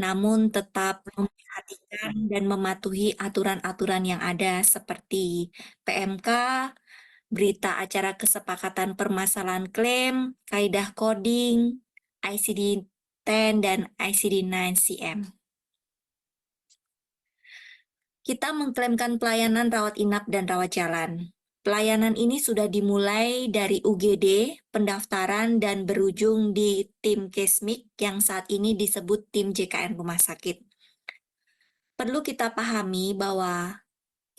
namun tetap memperhatikan dan mematuhi aturan-aturan yang ada seperti PMK, berita acara kesepakatan permasalahan klaim, kaidah coding, ICD-10 dan ICD-9 CM. Kita mengklaimkan pelayanan rawat inap dan rawat jalan. Pelayanan ini sudah dimulai dari UGD, pendaftaran, dan berujung di tim Kesmik yang saat ini disebut tim JKN Rumah Sakit. Perlu kita pahami bahwa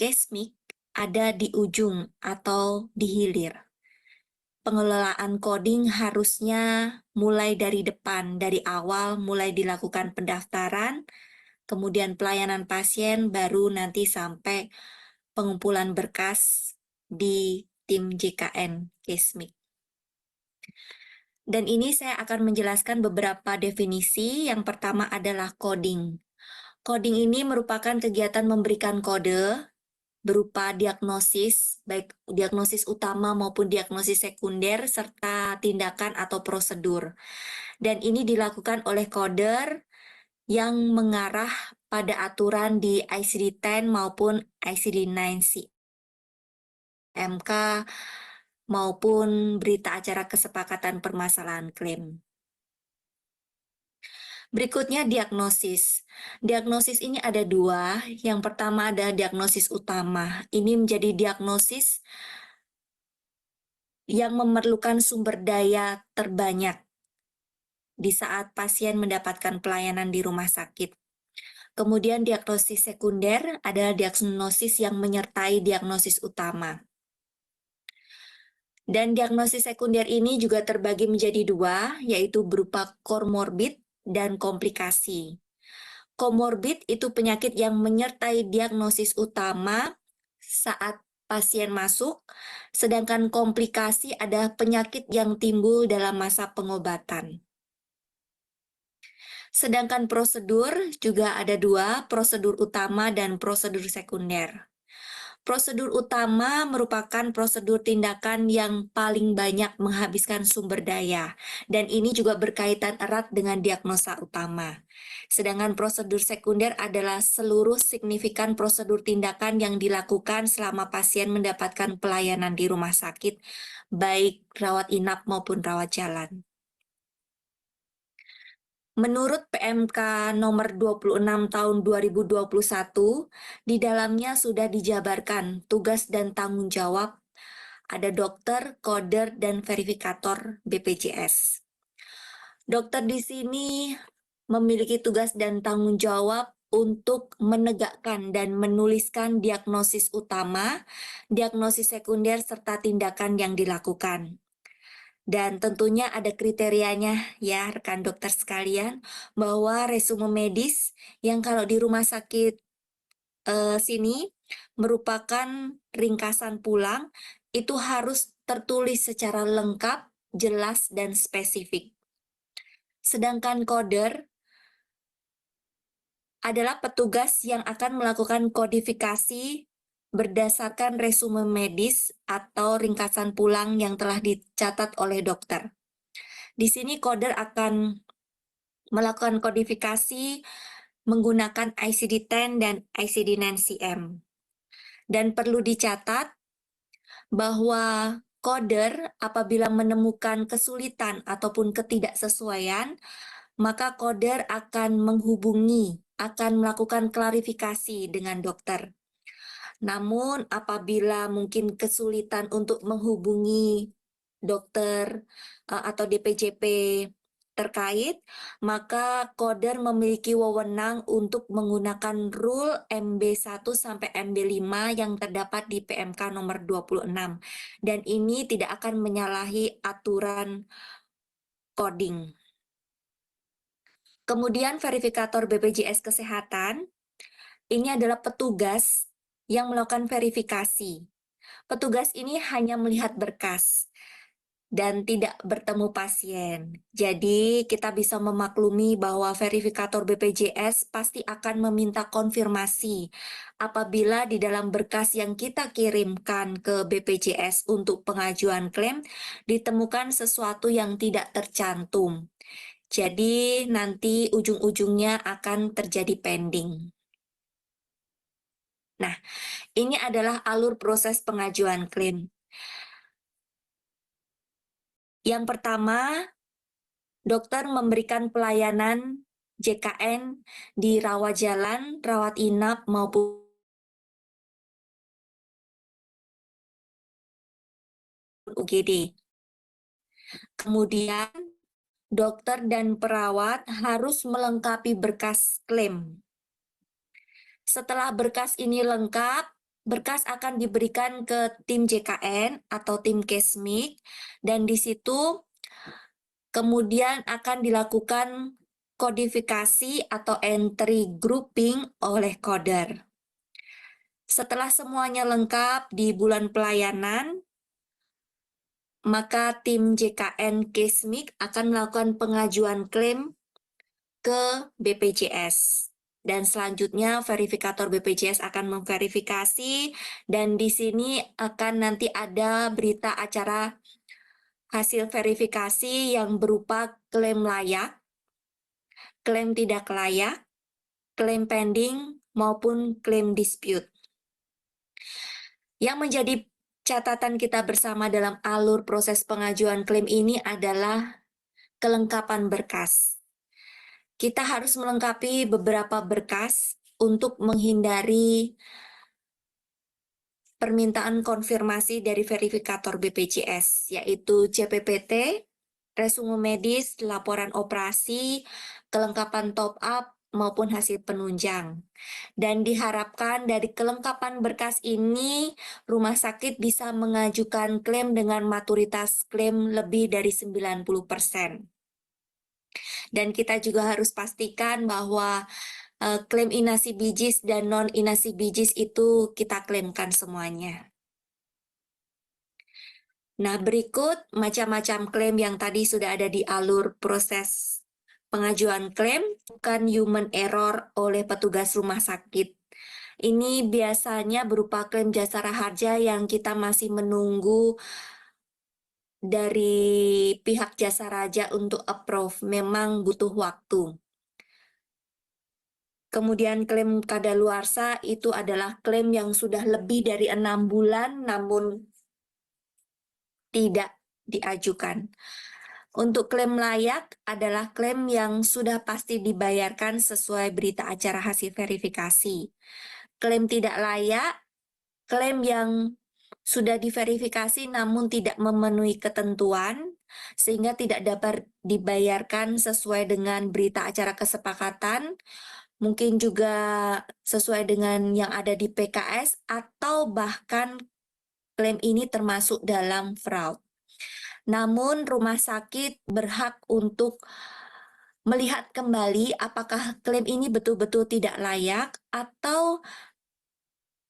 Kesmik ada di ujung atau di hilir. Pengelolaan coding harusnya mulai dari depan, dari awal mulai dilakukan pendaftaran, kemudian pelayanan pasien, baru nanti sampai pengumpulan berkas di tim JKN Kesmik. Dan ini saya akan menjelaskan beberapa definisi. Yang pertama adalah coding. Coding ini merupakan kegiatan memberikan kode berupa diagnosis, baik diagnosis utama maupun diagnosis sekunder, serta tindakan atau prosedur. Dan ini dilakukan oleh coder yang mengarah pada aturan di ICD-10 maupun ICD-9 CMK maupun berita acara kesepakatan permasalahan klaim. Berikutnya diagnosis. Diagnosis ini ada dua. Yang pertama ada diagnosis utama. Ini menjadi diagnosis yang memerlukan sumber daya terbanyak di saat pasien mendapatkan pelayanan di rumah sakit. Kemudian diagnosis sekunder adalah diagnosis yang menyertai diagnosis utama. Dan diagnosis sekunder ini juga terbagi menjadi dua, yaitu berupa komorbid dan komplikasi. Komorbid itu penyakit yang menyertai diagnosis utama saat pasien masuk, sedangkan komplikasi adalah penyakit yang timbul dalam masa pengobatan. Sedangkan prosedur juga ada dua, prosedur utama dan prosedur sekunder. Prosedur utama merupakan prosedur tindakan yang paling banyak menghabiskan sumber daya, dan ini juga berkaitan erat dengan diagnosa utama. Sedangkan prosedur sekunder adalah seluruh signifikan prosedur tindakan yang dilakukan selama pasien mendapatkan pelayanan di rumah sakit, baik rawat inap maupun rawat jalan. Menurut PMK nomor 26 tahun 2021, di dalamnya sudah dijabarkan tugas dan tanggung jawab, ada dokter, coder, dan verifikator BPJS. Dokter di sini memiliki tugas dan tanggung jawab untuk menegakkan dan menuliskan diagnosis utama, diagnosis sekunder, serta tindakan yang dilakukan. Dan tentunya ada kriterianya ya rekan dokter sekalian, bahwa resume medis yang kalau di rumah sakit sini merupakan ringkasan pulang, itu harus tertulis secara lengkap, jelas, dan spesifik. Sedangkan coder adalah petugas yang akan melakukan kodifikasi berdasarkan resume medis atau ringkasan pulang yang telah dicatat oleh dokter. Di sini coder akan melakukan kodifikasi menggunakan ICD-10 dan ICD-9 CM. Dan perlu dicatat bahwa coder apabila menemukan kesulitan ataupun ketidaksesuaian, maka coder akan menghubungi, akan melakukan klarifikasi dengan dokter. Namun apabila mungkin kesulitan untuk menghubungi dokter atau DPJP terkait, maka coder memiliki wewenang untuk menggunakan rule MB1 sampai MB5 yang terdapat di PMK nomor 26. Dan ini tidak akan menyalahi aturan coding. Kemudian verifikator BPJS Kesehatan, ini adalah petugas yang melakukan verifikasi. Petugas ini hanya melihat berkas dan tidak bertemu pasien. Jadi kita bisa memaklumi bahwa verifikator BPJS pasti akan meminta konfirmasi apabila di dalam berkas yang kita kirimkan ke BPJS untuk pengajuan klaim ditemukan sesuatu yang tidak tercantum. Jadi nanti ujung-ujungnya akan terjadi pending. Nah, ini adalah alur proses pengajuan klaim. Yang pertama, dokter memberikan pelayanan JKN di rawat jalan, rawat inap, maupun UGD. Kemudian, dokter dan perawat harus melengkapi berkas klaim. Setelah berkas ini lengkap, berkas akan diberikan ke tim JKN atau tim Kesmik, dan di situ kemudian akan dilakukan kodifikasi atau entry grouping oleh coder. Setelah semuanya lengkap di bulan pelayanan, maka tim JKN Kesmik akan melakukan pengajuan klaim ke BPJS. Dan selanjutnya verifikator BPJS akan memverifikasi, dan di sini akan nanti ada berita acara hasil verifikasi yang berupa klaim layak, klaim tidak layak, klaim pending, maupun klaim dispute. Yang menjadi catatan kita bersama dalam alur proses pengajuan klaim ini adalah kelengkapan berkas. Kita harus melengkapi beberapa berkas untuk menghindari permintaan konfirmasi dari verifikator BPJS, yaitu CPPT, resume medis, laporan operasi, kelengkapan top up, maupun hasil penunjang. Dan diharapkan dari kelengkapan berkas ini, rumah sakit bisa mengajukan klaim dengan maturitas klaim lebih dari 90%. Dan kita juga harus pastikan bahwa klaim inasi bijis dan non-inasi bijis itu kita klaimkan semuanya. Nah, berikut macam-macam klaim yang tadi sudah ada di alur proses pengajuan klaim, bukan human error oleh petugas rumah sakit. Ini biasanya berupa klaim jasara harja yang kita masih menunggu dari pihak jasa raja untuk approve, memang butuh waktu. Kemudian klaim kadaluarsa itu adalah klaim yang sudah lebih dari 6 bulan namun tidak diajukan. Untuk klaim layak adalah klaim yang sudah pasti dibayarkan sesuai berita acara hasil verifikasi. Klaim tidak layak, klaim yang sudah diverifikasi namun tidak memenuhi ketentuan sehingga tidak dapat dibayarkan sesuai dengan berita acara kesepakatan, mungkin juga sesuai dengan yang ada di PKS, atau bahkan klaim ini termasuk dalam fraud. Namun rumah sakit berhak untuk melihat kembali apakah klaim ini betul-betul tidak layak atau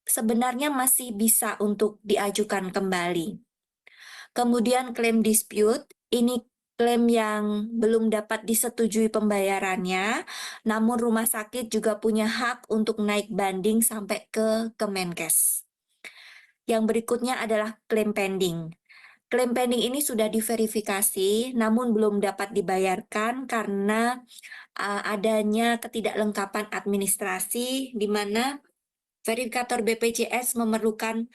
sebenarnya masih bisa untuk diajukan kembali. Kemudian klaim dispute, ini klaim yang belum dapat disetujui pembayarannya, namun rumah sakit juga punya hak untuk naik banding sampai ke Kemenkes. Yang berikutnya adalah klaim pending. Klaim pending ini sudah diverifikasi, namun belum dapat dibayarkan karena adanya ketidaklengkapan administrasi, di mana verifikator BPJS memerlukan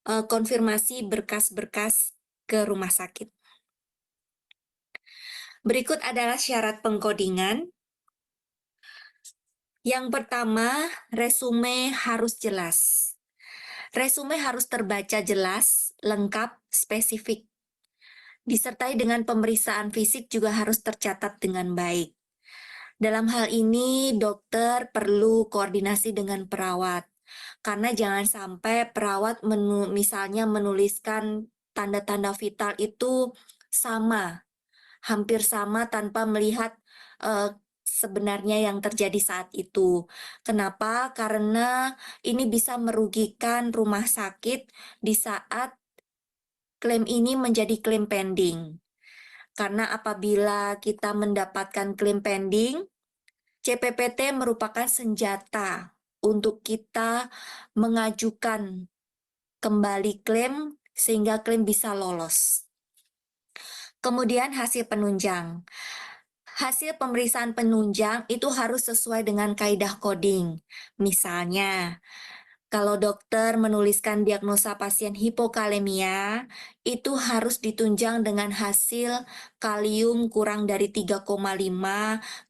konfirmasi berkas-berkas ke rumah sakit. Berikut adalah syarat pengkodingan. Yang pertama, resume harus jelas. Resume harus terbaca jelas, lengkap, spesifik. Disertai dengan pemeriksaan fisik juga harus tercatat dengan baik. Dalam hal ini, dokter perlu koordinasi dengan perawat. Karena jangan sampai perawat misalnya menuliskan tanda-tanda vital itu sama, hampir sama tanpa melihat sebenarnya yang terjadi saat itu. Kenapa? Karena ini bisa merugikan rumah sakit di saat klaim ini menjadi klaim pending. Karena apabila kita mendapatkan klaim pending, CPPT merupakan senjata untuk kita mengajukan kembali klaim sehingga klaim bisa lolos. Kemudian hasil penunjang. Hasil pemeriksaan penunjang itu harus sesuai dengan kaidah coding. Misalnya, kalau dokter menuliskan diagnosa pasien hipokalemia, itu harus ditunjang dengan hasil kalium kurang dari 3,5,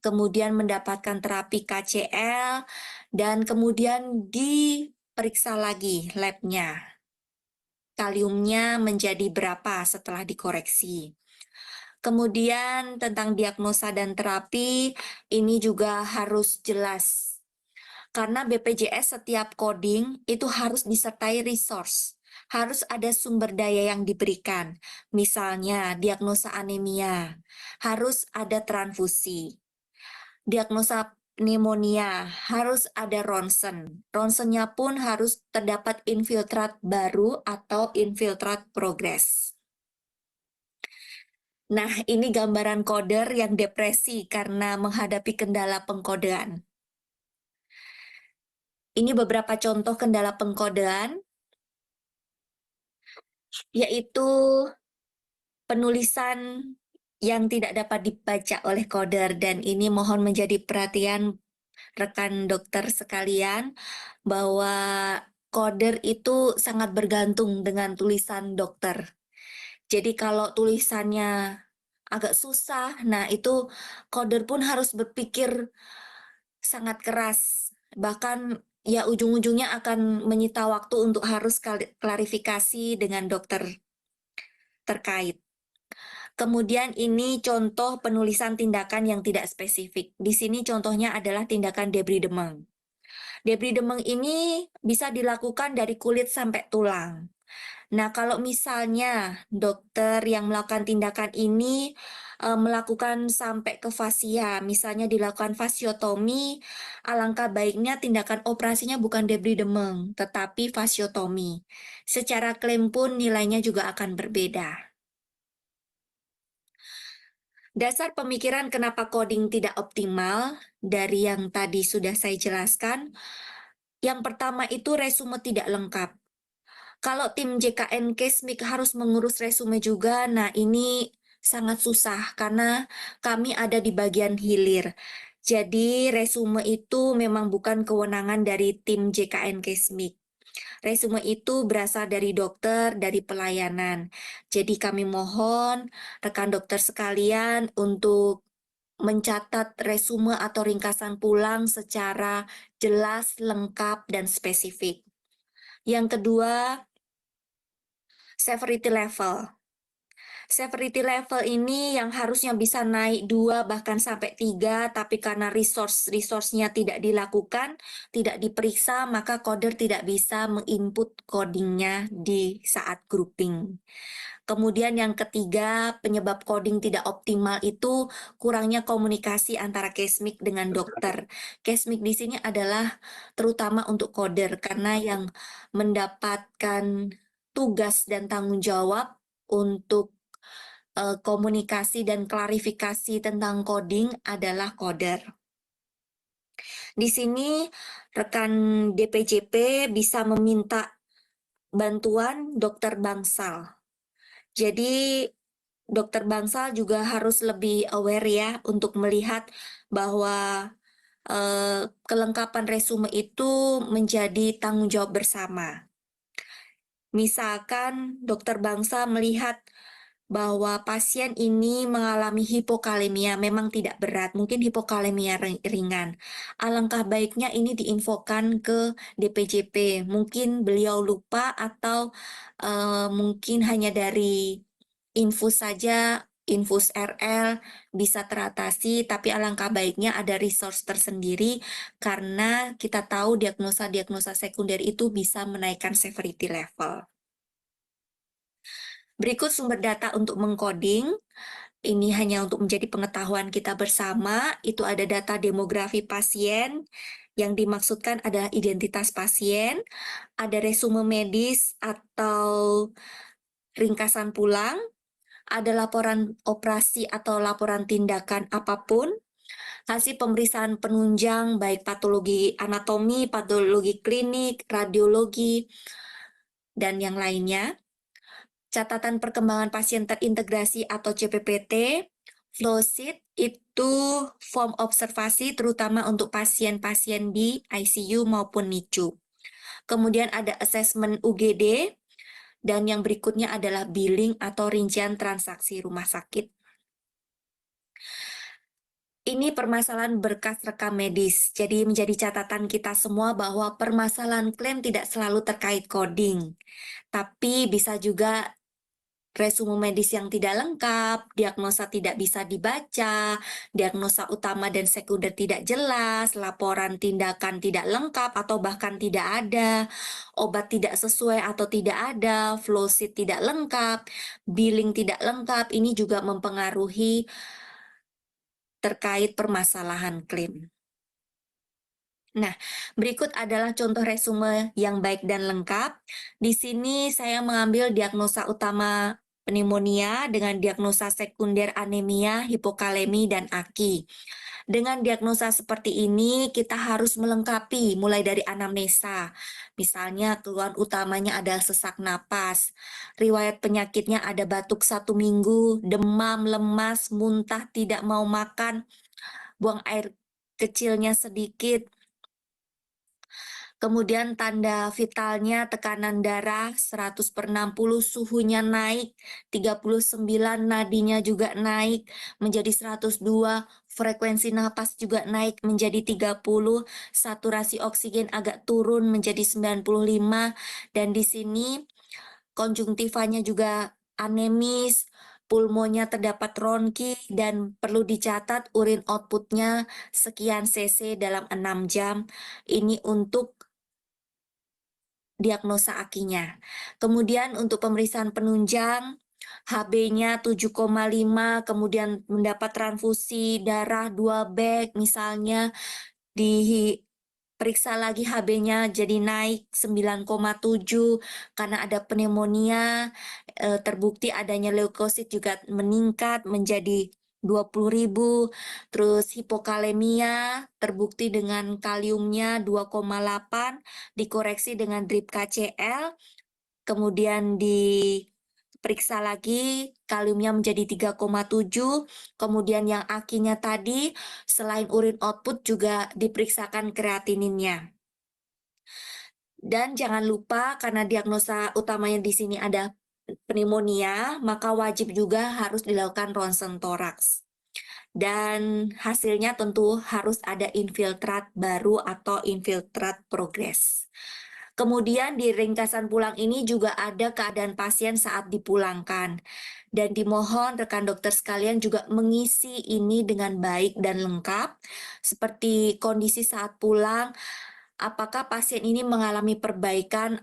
kemudian mendapatkan terapi KCL, dan kemudian diperiksa lagi labnya. Kaliumnya menjadi berapa setelah dikoreksi. Kemudian tentang diagnosa dan terapi, ini juga harus jelas. Karena BPJS setiap coding itu harus disertai resource. Harus ada sumber daya yang diberikan. Misalnya diagnosa anemia, harus ada transfusi. Diagnosa pneumonia, harus ada ronsen. Ronsennya pun harus terdapat infiltrat baru atau infiltrat progres. Nah, ini gambaran coder yang depresi karena menghadapi kendala pengkodean. Ini beberapa contoh kendala pengkodean, yaitu penulisan yang tidak dapat dibaca oleh coder, dan ini mohon menjadi perhatian rekan dokter sekalian bahwa coder itu sangat bergantung dengan tulisan dokter. Jadi kalau tulisannya agak susah, nah itu coder pun harus berpikir sangat keras. Bahkan ya ujung-ujungnya akan menyita waktu untuk harus klarifikasi dengan dokter terkait. Kemudian ini contoh penulisan tindakan yang tidak spesifik. Di sini contohnya adalah tindakan debridement. Debridement ini bisa dilakukan dari kulit sampai tulang. Nah, kalau misalnya dokter yang melakukan tindakan ini melakukan sampai ke fasia, misalnya dilakukan fasiotomi, alangkah baiknya tindakan operasinya bukan debridement, tetapi fasiotomi. Secara klaim pun nilainya juga akan berbeda. Dasar pemikiran kenapa coding tidak optimal dari yang tadi sudah saya jelaskan. Yang pertama itu resume tidak lengkap. Kalau tim JKN Kesmik harus mengurus resume juga, nah ini sangat susah karena kami ada di bagian hilir. Jadi resume itu memang bukan kewenangan dari tim JKN Kesmik. Resume itu berasal dari dokter, dari pelayanan. Jadi kami mohon rekan dokter sekalian untuk mencatat resume atau ringkasan pulang secara jelas, lengkap, dan spesifik. Yang kedua, severity level. Severity level ini yang harusnya bisa naik 2 bahkan sampai 3, tapi karena resource-nya tidak dilakukan, tidak diperiksa, maka coder tidak bisa menginput codingnya di saat grouping. Kemudian yang ketiga, penyebab coding tidak optimal itu kurangnya komunikasi antara Kesmik dengan dokter. Kesmik di sini adalah terutama untuk coder, karena yang mendapatkan tugas dan tanggung jawab untuk komunikasi dan klarifikasi tentang coding adalah coder. Di sini rekan DPJP bisa meminta bantuan dokter bangsal. Jadi dokter bangsal juga harus lebih aware ya untuk melihat bahwa kelengkapan resume itu menjadi tanggung jawab bersama. Misalkan dokter bangsa melihat bahwa pasien ini mengalami hipokalemia, memang tidak berat, mungkin hipokalemia ringan. Alangkah baiknya ini diinfokan ke DPJP. Mungkin beliau lupa atau mungkin hanya dari infus saja, infus RL bisa teratasi, tapi alangkah baiknya ada resource tersendiri karena kita tahu diagnosa-diagnosa sekunder itu bisa menaikkan severity level. Berikut sumber data untuk mengcoding. Ini hanya untuk menjadi pengetahuan kita bersama. Itu ada data demografi pasien. Yang dimaksudkan adalah identitas pasien, ada resume medis atau ringkasan pulang, ada laporan operasi atau laporan tindakan apapun, hasil pemeriksaan penunjang baik patologi anatomi, patologi klinik, radiologi, dan yang lainnya. Catatan perkembangan pasien terintegrasi atau CPPT, flowsheet, Itu form observasi terutama untuk pasien-pasien di ICU maupun NICU. Kemudian ada asesmen UGD, dan yang berikutnya adalah billing atau rincian transaksi rumah sakit. Ini permasalahan berkas rekam medis, jadi menjadi catatan kita semua bahwa permasalahan klaim tidak selalu terkait coding, tapi bisa juga resume medis yang tidak lengkap, diagnosa tidak bisa dibaca, diagnosa utama dan sekunder tidak jelas, laporan tindakan tidak lengkap atau bahkan tidak ada, obat tidak sesuai atau tidak ada, flow sheet tidak lengkap, billing tidak lengkap. Ini juga mempengaruhi terkait permasalahan klaim. Nah, berikut adalah contoh resume yang baik dan lengkap. Di sini saya mengambil diagnosa utama pneumonia dengan diagnosa sekunder anemia, hipokalemi, dan AKI. Dengan diagnosa seperti ini, kita harus melengkapi mulai dari anamnesa. Misalnya, keluhan utamanya adalah sesak napas. Riwayat penyakitnya ada batuk 1 minggu, demam, lemas, muntah, tidak mau makan, buang air kecilnya sedikit. Kemudian tanda vitalnya tekanan darah 100/60, suhunya naik, 39, nadinya juga naik menjadi 102, frekuensi napas juga naik menjadi 30, saturasi oksigen agak turun menjadi 95, dan di sini konjungtivanya juga anemis, pulmonya terdapat ronki, dan perlu dicatat urin outputnya sekian cc dalam 6 jam. Ini untuk diagnosa AKI-nya. Kemudian untuk pemeriksaan penunjang, HB-nya 7,5, kemudian mendapat transfusi darah 2 bag misalnya, diperiksa lagi HB-nya jadi naik 9,7 karena ada pneumonia, terbukti adanya leukosit juga meningkat menjadi 20.000, terus hipokalemia terbukti dengan kaliumnya 2,8, dikoreksi dengan drip KCl, kemudian diperiksa lagi kaliumnya menjadi 3,7, kemudian yang AKI-nya tadi selain urin output juga diperiksakan kreatininnya. Dan jangan lupa karena diagnosa utamanya di sini ada pneumonia, maka wajib juga harus dilakukan ronsen toraks. Dan hasilnya tentu harus ada infiltrat baru atau infiltrat progres. Kemudian di ringkasan pulang ini juga ada keadaan pasien saat dipulangkan. Dan dimohon rekan dokter sekalian juga mengisi ini dengan baik dan lengkap, seperti kondisi saat pulang, apakah pasien ini mengalami perbaikan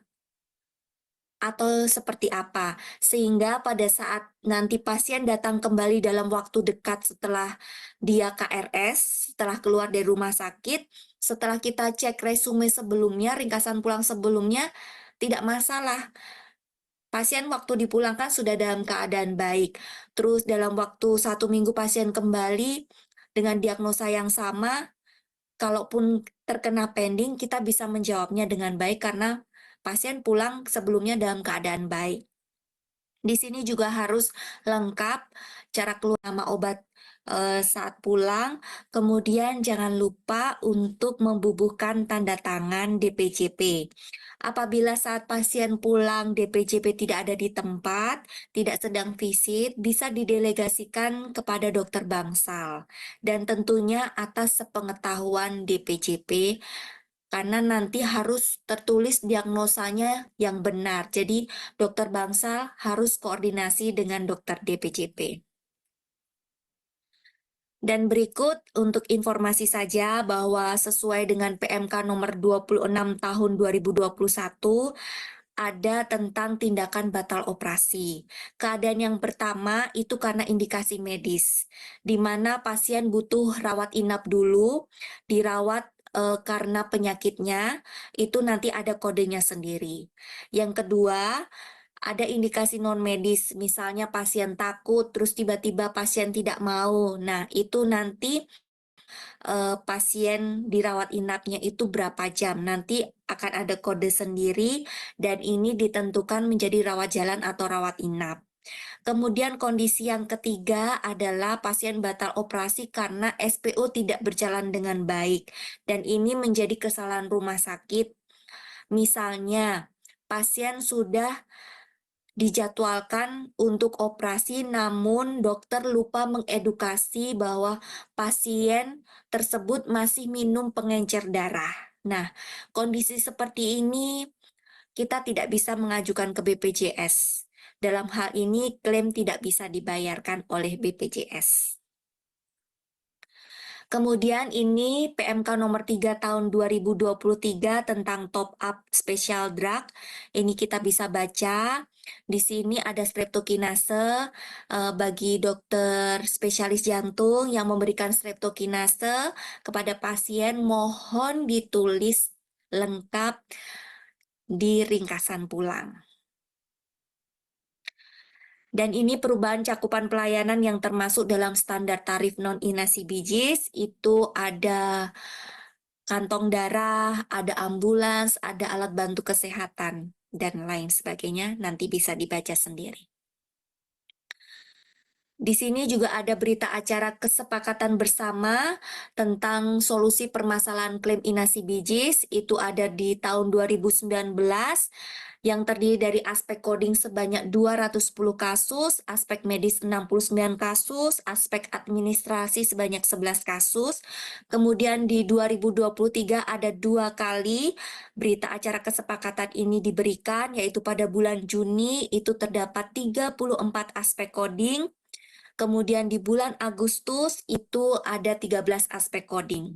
atau seperti apa, sehingga pada saat nanti pasien datang kembali dalam waktu dekat setelah dia KRS, setelah keluar dari rumah sakit, setelah kita cek resume sebelumnya, ringkasan pulang sebelumnya, tidak masalah. Pasien waktu dipulangkan sudah dalam keadaan baik. Terus dalam waktu 1 minggu pasien kembali dengan diagnosa yang sama, kalaupun terkena pending, kita bisa menjawabnya dengan baik karena pasien pulang sebelumnya dalam keadaan baik. Di sini juga harus lengkap cara keluar nama obat saat pulang. Kemudian jangan lupa untuk membubuhkan tanda tangan DPJP. Apabila saat pasien pulang DPJP tidak ada di tempat, tidak sedang visit, bisa didelegasikan kepada dokter bangsal. Dan tentunya atas sepengetahuan DPJP karena nanti harus tertulis diagnosanya yang benar. Jadi dokter bangsal harus koordinasi dengan dokter DPJP. Dan berikut untuk informasi saja bahwa sesuai dengan PMK nomor 26 tahun 2021 ada tentang tindakan batal operasi. Keadaan yang pertama itu karena indikasi medis, di mana pasien butuh rawat inap dulu, dirawat karena penyakitnya, itu nanti ada kodenya sendiri. Yang kedua, ada indikasi non medis, misalnya pasien takut, terus tiba-tiba pasien tidak mau. Nah, itu nanti pasien dirawat inapnya itu berapa jam. Nanti akan ada kode sendiri dan ini ditentukan menjadi rawat jalan atau rawat inap. Kemudian kondisi yang ketiga adalah pasien batal operasi karena SPO tidak berjalan dengan baik, dan ini menjadi kesalahan rumah sakit. Misalnya, pasien sudah dijadwalkan untuk operasi, namun dokter lupa mengedukasi bahwa pasien tersebut masih minum pengencer darah. Nah, kondisi seperti ini kita tidak bisa mengajukan ke BPJS. Dalam hal ini, klaim tidak bisa dibayarkan oleh BPJS. Kemudian ini PMK nomor 3 tahun 2023 tentang top up special drug. Ini kita bisa baca. Di sini ada streptokinase bagi dokter spesialis jantung yang memberikan streptokinase kepada pasien, mohon ditulis lengkap di ringkasan pulang. Dan ini perubahan cakupan pelayanan yang termasuk dalam standar tarif non-inasi bijis, itu ada kantong darah, ada ambulans, ada alat bantu kesehatan, dan lain sebagainya. Nanti bisa dibaca sendiri. Di sini juga ada berita acara kesepakatan bersama tentang solusi permasalahan klaim inasi bijis. Itu ada di tahun 2019 yang terdiri dari aspek coding sebanyak 210 kasus, aspek medis 69 kasus, aspek administrasi sebanyak 11 kasus. Kemudian di 2023 ada 2 kali berita acara kesepakatan ini diberikan, yaitu pada bulan Juni itu terdapat 34 aspek coding. Kemudian di bulan Agustus itu ada 13 aspek coding.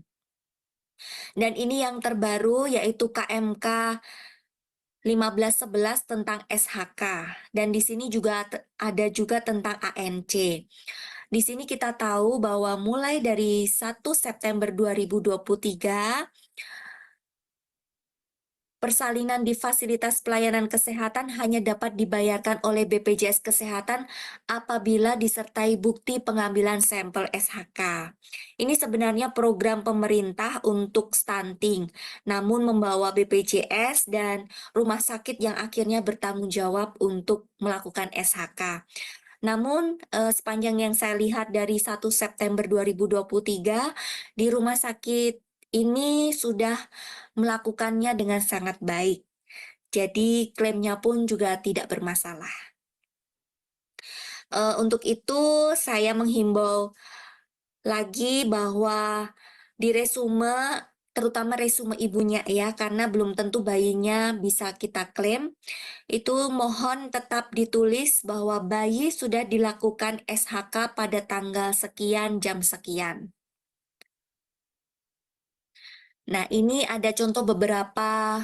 Dan ini yang terbaru yaitu KMK 1511 tentang SHK. Dan di sini juga ada juga tentang ANC. Di sini kita tahu bahwa mulai dari 1 September 2023 persalinan di fasilitas pelayanan kesehatan hanya dapat dibayarkan oleh BPJS Kesehatan apabila disertai bukti pengambilan sampel SHK. Ini sebenarnya program pemerintah untuk stunting, namun membawa BPJS dan rumah sakit yang akhirnya bertanggung jawab untuk melakukan SHK. Namun, sepanjang yang saya lihat dari 1 September 2023, di rumah sakit ini sudah melakukannya dengan sangat baik. Jadi klaimnya pun juga tidak bermasalah. Untuk itu saya menghimbau lagi bahwa di resume, terutama resume ibunya ya, karena belum tentu bayinya bisa kita klaim, itu mohon tetap ditulis bahwa bayi sudah dilakukan SHK pada tanggal sekian, jam sekian. Nah, ini ada contoh beberapa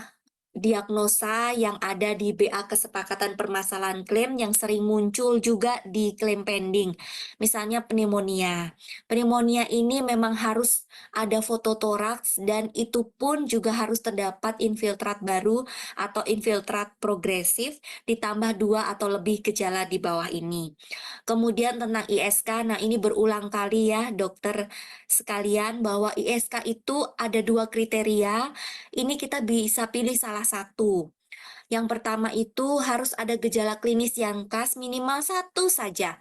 diagnosa yang ada di BA kesepakatan permasalahan klaim yang sering muncul juga di klaim pending. Misalnya pneumonia. Pneumonia ini memang harus ada foto toraks dan itu pun juga harus terdapat infiltrat baru atau infiltrat progresif ditambah 2 atau lebih gejala di bawah ini. Kemudian tentang ISK, nah ini berulang kali ya dokter sekalian bahwa ISK itu ada 2 kriteria, ini kita bisa pilih salah satu. Yang pertama itu harus ada gejala klinis yang khas minimal 1 saja.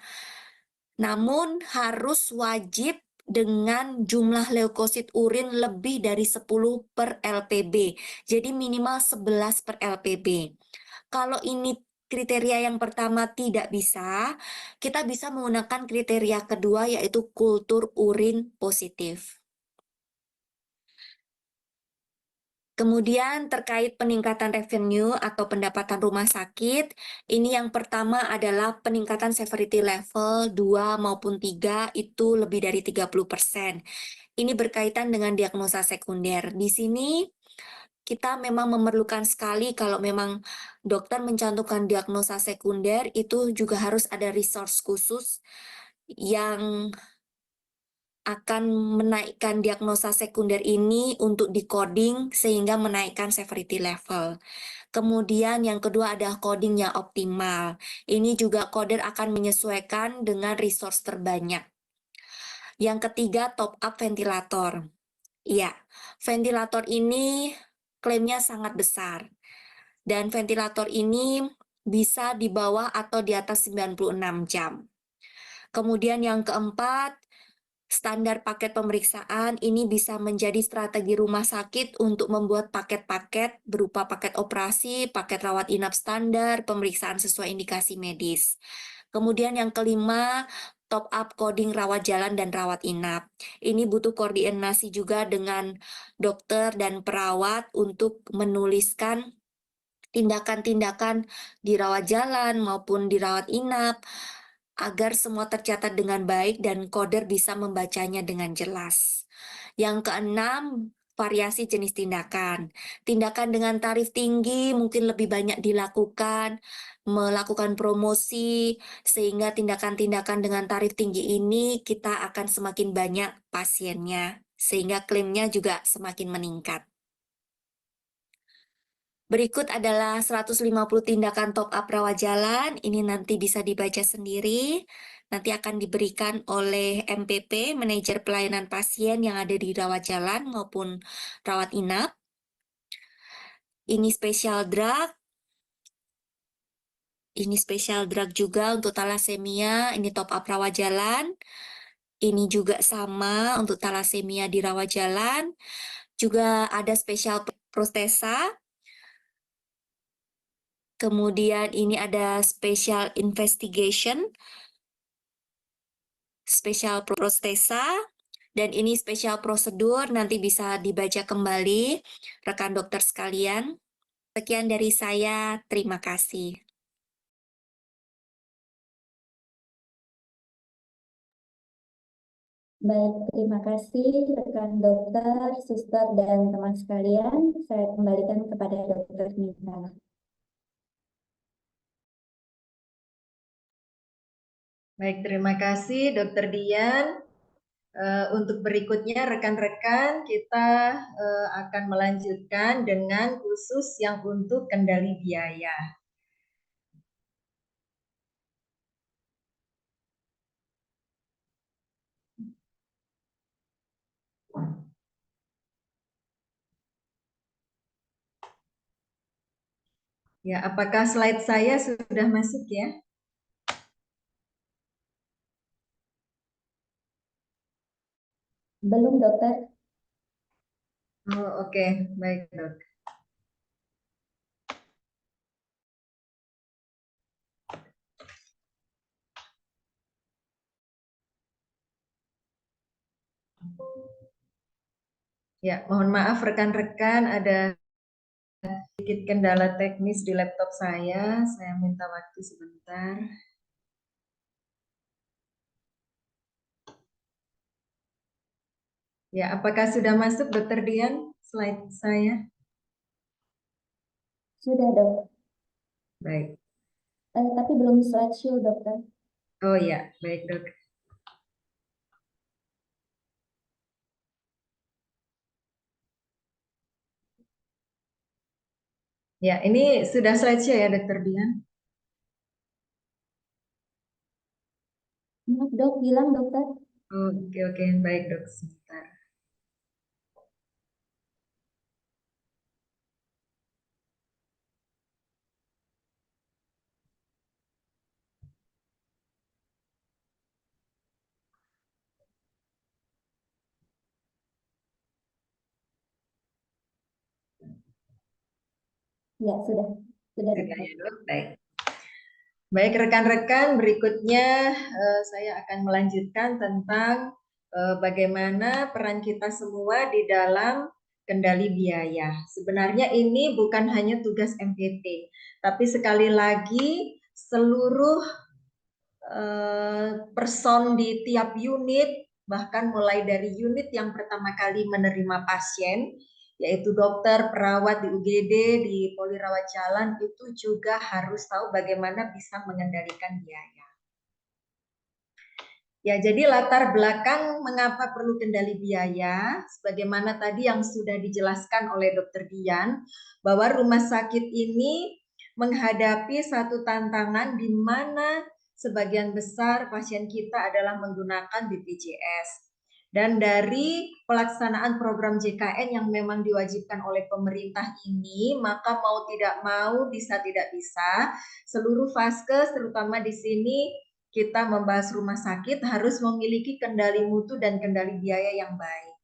Namun harus wajib dengan jumlah leukosit urin lebih dari 10 per LPB. Jadi minimal 11 per LPB. Kalau ini kriteria yang pertama tidak bisa, kita bisa menggunakan kriteria kedua yaitu kultur urin positif. Kemudian terkait peningkatan revenue atau pendapatan rumah sakit, ini yang pertama adalah peningkatan severity level 2 maupun 3 itu lebih dari 30%. Ini berkaitan dengan diagnosa sekunder. Di sini kita memang memerlukan sekali kalau memang dokter mencantumkan diagnosa sekunder, itu juga harus ada resource khusus yang akan menaikkan diagnosa sekunder ini untuk di-coding sehingga menaikkan severity level. Kemudian yang kedua adalah coding yang optimal. Ini juga coder akan menyesuaikan dengan resource terbanyak. Yang ketiga, top up ventilator. Iya, ventilator ini klaimnya sangat besar. Dan ventilator ini bisa di bawah atau di atas 96 jam. Kemudian yang keempat, standar paket pemeriksaan ini bisa menjadi strategi rumah sakit untuk membuat paket-paket berupa paket operasi, paket rawat inap standar, pemeriksaan sesuai indikasi medis. Kemudian yang kelima, top up coding rawat jalan dan rawat inap. Ini butuh koordinasi juga dengan dokter dan perawat untuk menuliskan tindakan-tindakan di rawat jalan maupun di rawat inap agar semua tercatat dengan baik dan coder bisa membacanya dengan jelas. Yang keenam, variasi jenis tindakan. Tindakan dengan tarif tinggi mungkin lebih banyak dilakukan, melakukan promosi, sehingga tindakan-tindakan dengan tarif tinggi ini kita akan semakin banyak pasiennya, sehingga klaimnya juga semakin meningkat. Berikut adalah 150 tindakan top up rawat jalan, ini nanti bisa dibaca sendiri. Nanti akan diberikan oleh MPP, Manajer Pelayanan Pasien yang ada di rawat jalan maupun rawat inap. Ini spesial drug. Ini spesial drug juga untuk talasemia, ini top up rawat jalan. Ini juga sama untuk talasemia di rawat jalan. Juga ada spesial prostesa. Kemudian ini ada special investigation, special prostesa, dan ini spesial prosedur, nanti bisa dibaca kembali rekan dokter sekalian. Sekian dari saya, terima kasih. Baik, terima kasih rekan dokter, suster, dan teman sekalian. Saya kembalikan kepada Dokter Nita. Baik, terima kasih Dokter Dian. Untuk berikutnya rekan-rekan kita akan melanjutkan dengan khusus yang untuk kendali biaya. Ya, apakah slide saya sudah masuk ya? Belum, dokter. Oh, oke. Baik, Dok. Ya, mohon maaf rekan-rekan, ada sedikit kendala teknis di laptop saya. Saya minta waktu sebentar. Ya, apakah sudah masuk Dokter Dian slide saya? Sudah, dok. Baik. Tapi belum slideshow, dokter. Oh ya, baik Dok. Ya, ini sudah slideshow ya Dokter Dian? Maaf, dok, hilang, dokter. Oke, baik Dok, sebentar. Ya, sudah. Sudah, Sudah dokter. ya Dok, baik. Baik rekan-rekan, berikutnya saya akan melanjutkan tentang bagaimana peran kita semua di dalam kendali biaya. Sebenarnya ini bukan hanya tugas MPP, tapi sekali lagi seluruh person di tiap unit, bahkan mulai dari unit yang pertama kali menerima pasien, yaitu dokter, perawat di UGD, di Poli Rawat Jalan, itu juga harus tahu bagaimana bisa mengendalikan biaya. Ya, jadi latar belakang mengapa perlu kendali biaya, sebagaimana tadi yang sudah dijelaskan oleh Dokter Dian, bahwa rumah sakit ini menghadapi satu tantangan di mana sebagian besar pasien kita adalah menggunakan BPJS. Dan dari pelaksanaan program JKN yang memang diwajibkan oleh pemerintah ini, maka mau tidak mau, bisa tidak bisa, seluruh vaskes, terutama di sini kita membahas rumah sakit, harus memiliki kendali mutu dan kendali biaya yang baik.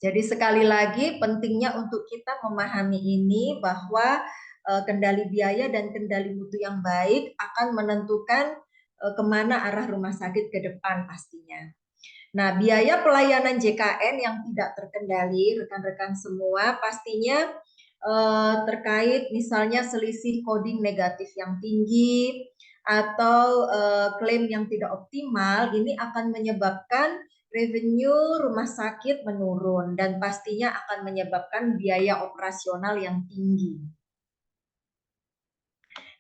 Jadi sekali lagi pentingnya untuk kita memahami ini bahwa kendali biaya dan kendali mutu yang baik akan menentukan kemana arah rumah sakit ke depan pastinya. Nah, biaya pelayanan JKN yang tidak terkendali, rekan-rekan semua, pastinya terkait misalnya selisih coding negatif yang tinggi atau klaim yang tidak optimal, ini akan menyebabkan revenue rumah sakit menurun dan pastinya akan menyebabkan biaya operasional yang tinggi.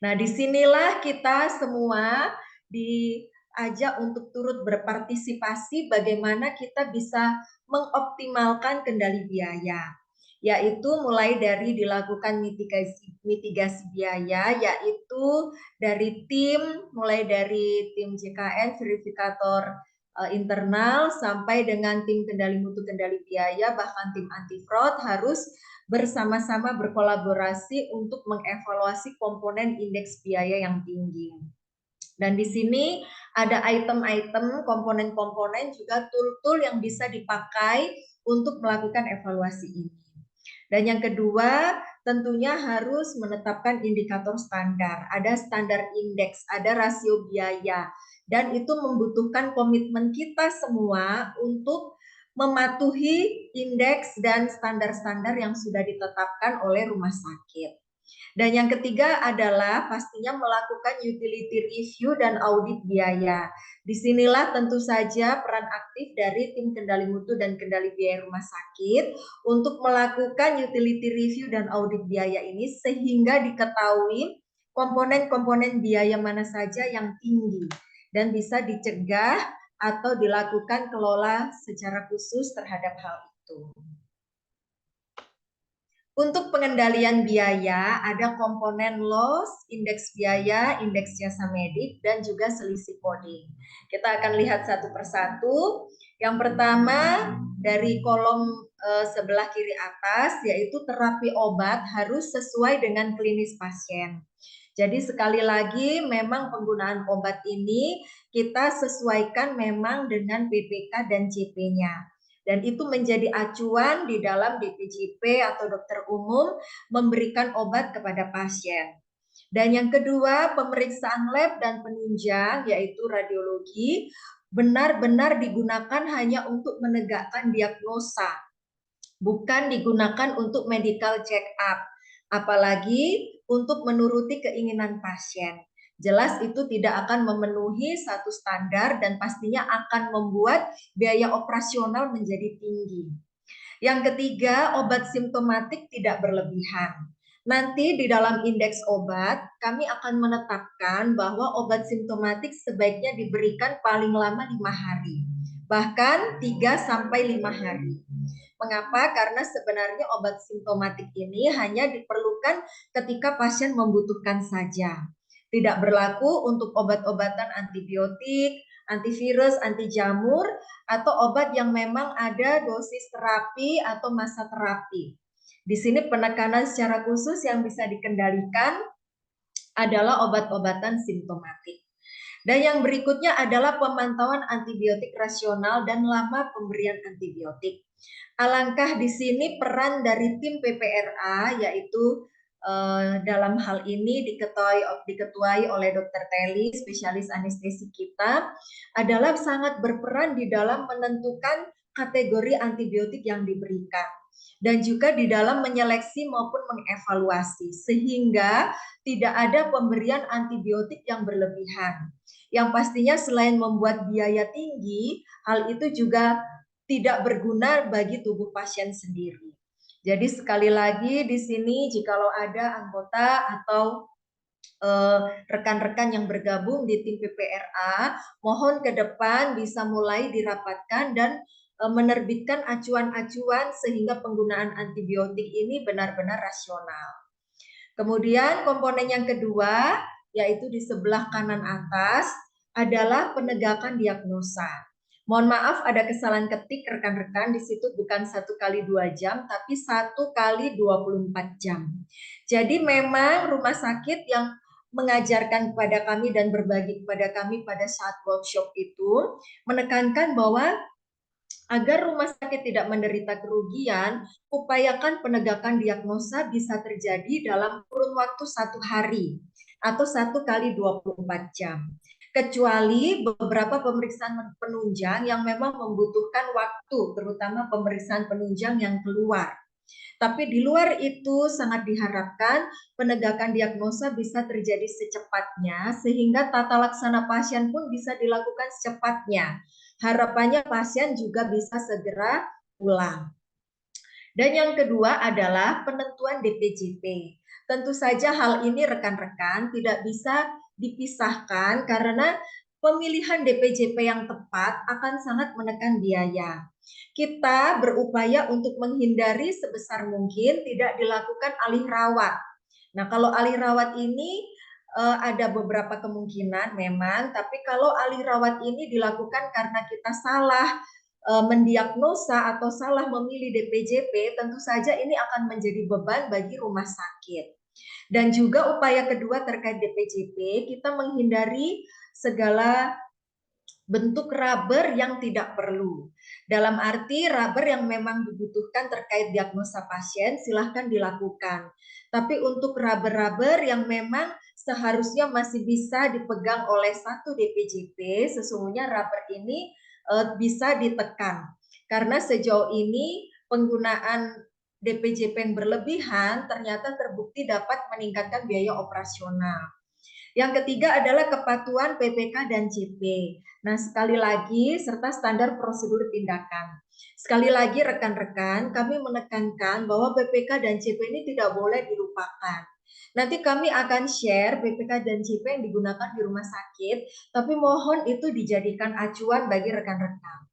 Nah, disinilah kita semua diajak untuk turut berpartisipasi bagaimana kita bisa mengoptimalkan kendali biaya, yaitu mulai dari dilakukan mitigasi biaya, yaitu dari tim, mulai dari tim JKN, verifikator internal, sampai dengan tim kendali mutu kendali biaya, bahkan tim anti fraud harus bersama-sama berkolaborasi untuk mengevaluasi komponen indeks biaya yang tinggi. Dan di sini ada item-item, komponen-komponen, juga tool-tool yang bisa dipakai untuk melakukan evaluasi ini. Dan yang kedua, tentunya harus menetapkan indikator standar. Ada standar indeks, ada rasio biaya. Dan itu membutuhkan komitmen kita semua untuk mematuhi indeks dan standar-standar yang sudah ditetapkan oleh rumah sakit. Dan yang ketiga adalah pastinya melakukan utility review dan audit biaya. Disinilah tentu saja peran aktif dari tim kendali mutu dan kendali biaya rumah sakit untuk melakukan utility review dan audit biaya ini sehingga diketahui komponen-komponen biaya mana saja yang tinggi dan bisa dicegah atau dilakukan kelola secara khusus terhadap hal itu. Untuk pengendalian biaya, ada komponen loss, indeks biaya, indeks jasa medik, dan juga selisih coding. Kita akan lihat satu persatu. Yang pertama, dari kolom sebelah kiri atas, yaitu terapi obat harus sesuai dengan klinis pasien. Jadi sekali lagi, memang penggunaan obat ini kita sesuaikan memang dengan PPK dan CP-nya. Dan itu menjadi acuan di dalam DPJP atau dokter umum memberikan obat kepada pasien. Dan yang kedua, pemeriksaan lab dan penunjang, yaitu radiologi, benar-benar digunakan hanya untuk menegakkan diagnosa, bukan digunakan untuk medical check-up, apalagi untuk menuruti keinginan pasien. Jelas itu tidak akan memenuhi satu standar dan pastinya akan membuat biaya operasional menjadi tinggi. Yang ketiga, obat simptomatik tidak berlebihan. Nanti di dalam indeks obat, kami akan menetapkan bahwa obat simptomatik sebaiknya diberikan paling lama 5 hari, bahkan 3-5 hari. Mengapa? Karena sebenarnya obat simptomatik ini hanya diperlukan ketika pasien membutuhkan saja. Tidak berlaku untuk obat-obatan antibiotik, antivirus, anti jamur, atau obat yang memang ada dosis terapi atau masa terapi. Di sini penekanan secara khusus yang bisa dikendalikan adalah obat-obatan simptomatik. Dan yang berikutnya adalah pemantauan antibiotik rasional dan lama pemberian antibiotik. Alangkah di sini peran dari tim PPRA, yaitu dalam hal ini diketuai oleh Dr. Telly, spesialis anestesi kita, adalah sangat berperan di dalam menentukan kategori antibiotik yang diberikan dan juga di dalam menyeleksi maupun mengevaluasi sehingga tidak ada pemberian antibiotik yang berlebihan. Yang pastinya selain membuat biaya tinggi, hal itu juga tidak berguna bagi tubuh pasien sendiri. Jadi sekali lagi di sini jikalau ada anggota atau rekan-rekan yang bergabung di tim PPRA, mohon ke depan bisa mulai dirapatkan dan menerbitkan acuan-acuan sehingga penggunaan antibiotik ini benar-benar rasional. Kemudian komponen yang kedua, yaitu di sebelah kanan atas, adalah penegakan diagnosa. Mohon maaf ada kesalahan ketik rekan-rekan, di situ bukan 1 kali 2 jam, tapi 1 kali 24 jam. Jadi memang rumah sakit yang mengajarkan kepada kami dan berbagi kepada kami pada saat workshop itu menekankan bahwa agar rumah sakit tidak menderita kerugian, upayakan penegakan diagnosa bisa terjadi dalam kurun waktu 1 hari atau 1 kali 24 jam. Kecuali beberapa pemeriksaan penunjang yang memang membutuhkan waktu, terutama pemeriksaan penunjang yang keluar. Tapi di luar itu sangat diharapkan penegakan diagnosa bisa terjadi secepatnya sehingga tata laksana pasien pun bisa dilakukan secepatnya. Harapannya pasien juga bisa segera pulang. Dan yang kedua adalah penentuan DPJP. Tentu saja hal ini rekan-rekan tidak bisa dipisahkan karena pemilihan DPJP yang tepat akan sangat menekan biaya. Kita berupaya untuk menghindari sebesar mungkin tidak dilakukan alih rawat. Nah, kalau alih rawat ini ada beberapa kemungkinan memang, tapi kalau alih rawat ini dilakukan karena kita salah mendiagnosa atau salah memilih DPJP, tentu saja ini akan menjadi beban bagi rumah sakit. Dan juga upaya kedua terkait DPJP, kita menghindari segala bentuk rubber yang tidak perlu. Dalam arti rubber yang memang dibutuhkan terkait diagnosa pasien, silahkan dilakukan. Tapi untuk rubber-rubber yang memang seharusnya masih bisa dipegang oleh satu DPJP, sesungguhnya rubber ini bisa ditekan. Karena sejauh ini penggunaan DPJP yang berlebihan ternyata terbukti dapat meningkatkan biaya operasional. Yang ketiga adalah kepatuhan PPK dan CP. Nah, sekali lagi, serta standar prosedur tindakan. Sekali lagi rekan-rekan, kami menekankan bahwa PPK dan CP ini tidak boleh dilupakan. Nanti kami akan share PPK dan CP yang digunakan di rumah sakit, tapi mohon itu dijadikan acuan bagi rekan-rekan.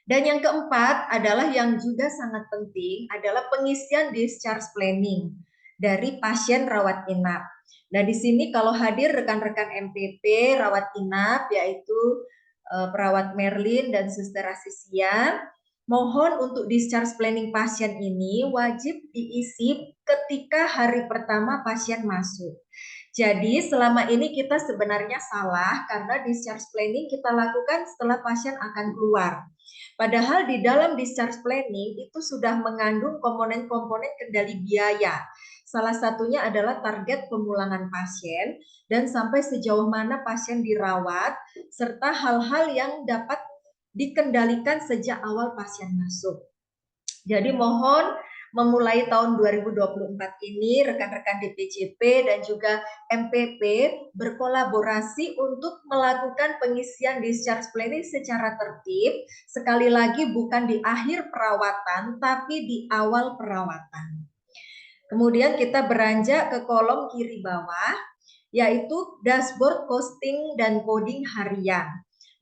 Dan yang keempat adalah yang juga sangat penting adalah pengisian discharge planning dari pasien rawat inap. Nah, di sini kalau hadir rekan-rekan MPP rawat inap yaitu perawat Merlin dan Suster Asisia, mohon untuk discharge planning pasien ini wajib diisi ketika hari pertama pasien masuk. Jadi selama ini kita sebenarnya salah karena discharge planning kita lakukan setelah pasien akan keluar. Padahal di dalam discharge planning itu sudah mengandung komponen-komponen kendali biaya. Salah satunya adalah target pemulangan pasien dan sampai sejauh mana pasien dirawat, serta hal-hal yang dapat dikendalikan sejak awal pasien masuk. Jadi mohon memulai tahun 2024 ini rekan-rekan DPJP dan juga MPP berkolaborasi untuk melakukan pengisian discharge planning secara tertib, sekali lagi bukan di akhir perawatan tapi di awal perawatan. Kemudian kita beranjak ke kolom kiri bawah, yaitu dashboard costing dan coding harian.